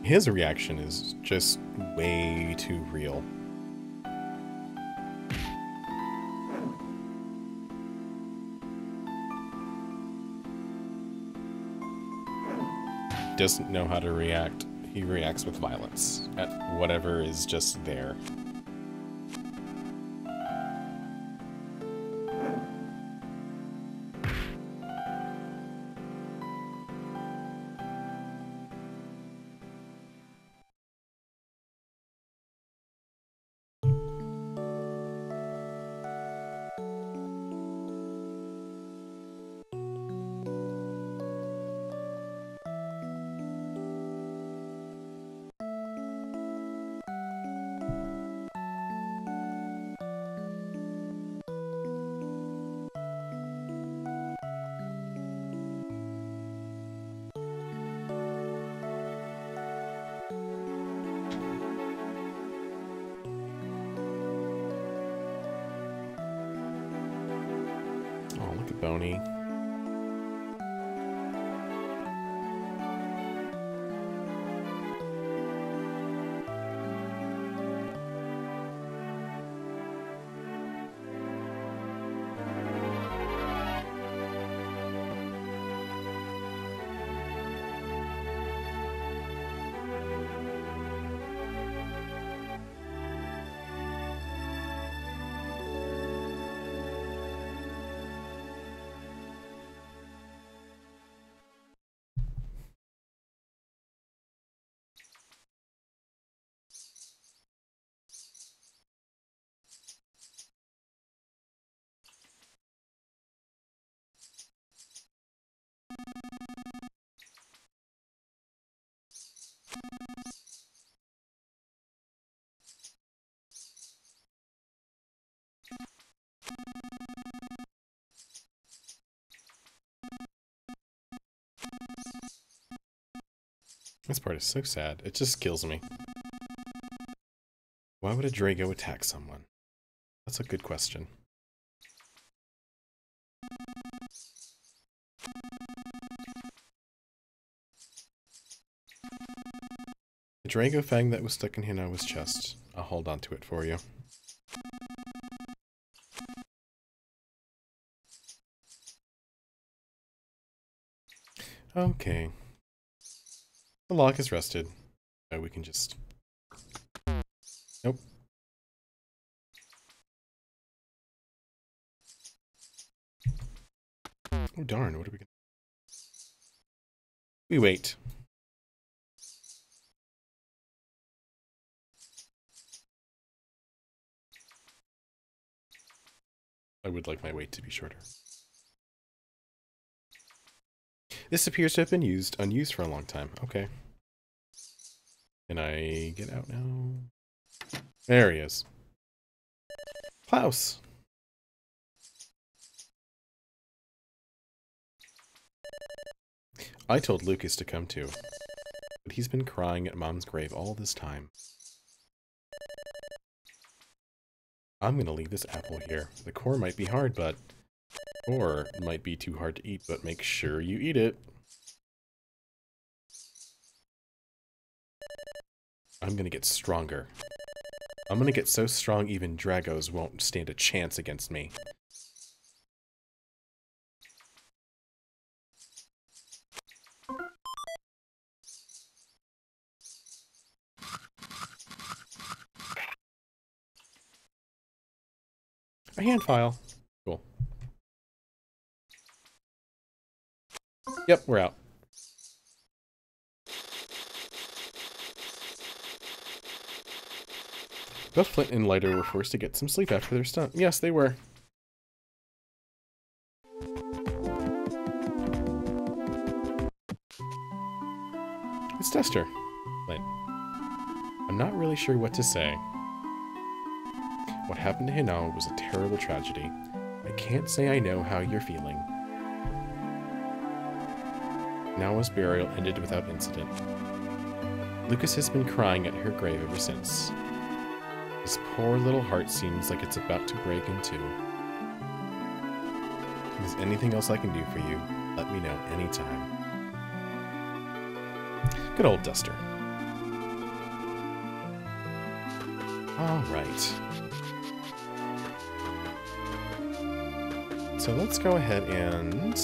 His reaction is just way too real. Doesn't know how to react. He reacts with violence at whatever is just there. Boney. This part is so sad. It just kills me. Why would a Drago attack someone? That's a good question. The Drago fang that was stuck in Hinawa's chest. I'll hold on to it for you. Okay. The lock is rusted. So we can just... Nope. Oh darn, what are we gonna... We wait. I would like my wait to be shorter. This appears to have been unused for a long time. Okay. Can I get out now? There he is. Klaus! I told Lucas to come too, but he's been crying at Mom's grave all this time. I'm gonna leave this apple here. The core might be hard, but... Or might be too hard to eat, but make sure you eat it. I'm gonna get stronger. I'm gonna get so strong even Dragos won't stand a chance against me. A hand file. Cool. Yep, we're out. Both Flint and Lighter were forced to get some sleep after their stunt. Yes, they were. It's Duster. Flint. I'm not really sure what to say. What happened to Hinawa was a terrible tragedy. I can't say I know how you're feeling. Hinawa's burial ended without incident. Lucas has been crying at her grave ever since. His poor little heart seems like it's about to break in two. If there's anything else I can do for you, let me know anytime. Good old Duster. All right. So let's go ahead and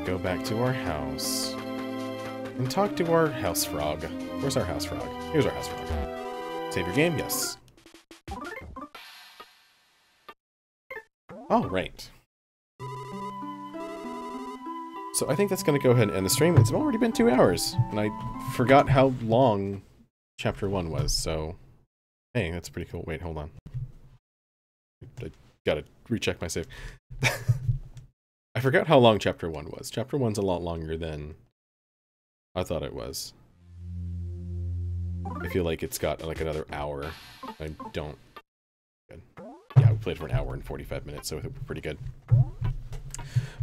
go back to our house and talk to our house frog. Where's our house frog? Here's our house frog. Save your game? Yes. All right. So I think that's going to go ahead and end the stream. It's already been 2 hours, and I forgot how long Chapter 1 was, so... Hey, that's pretty cool. Wait, hold on. I gotta recheck my save. I forgot how long Chapter 1 was. Chapter 1's a lot longer than I thought it was. I feel like it's got like another hour. I don't... Good. Yeah, we played for an hour and 45 minutes, so we're pretty good.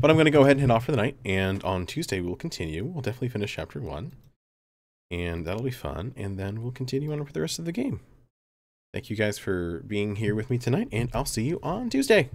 But I'm going to go ahead and head off for the night, and on Tuesday we'll continue. We'll definitely finish Chapter 1, and that'll be fun, and then we'll continue on for the rest of the game. Thank you guys for being here with me tonight, and I'll see you on Tuesday.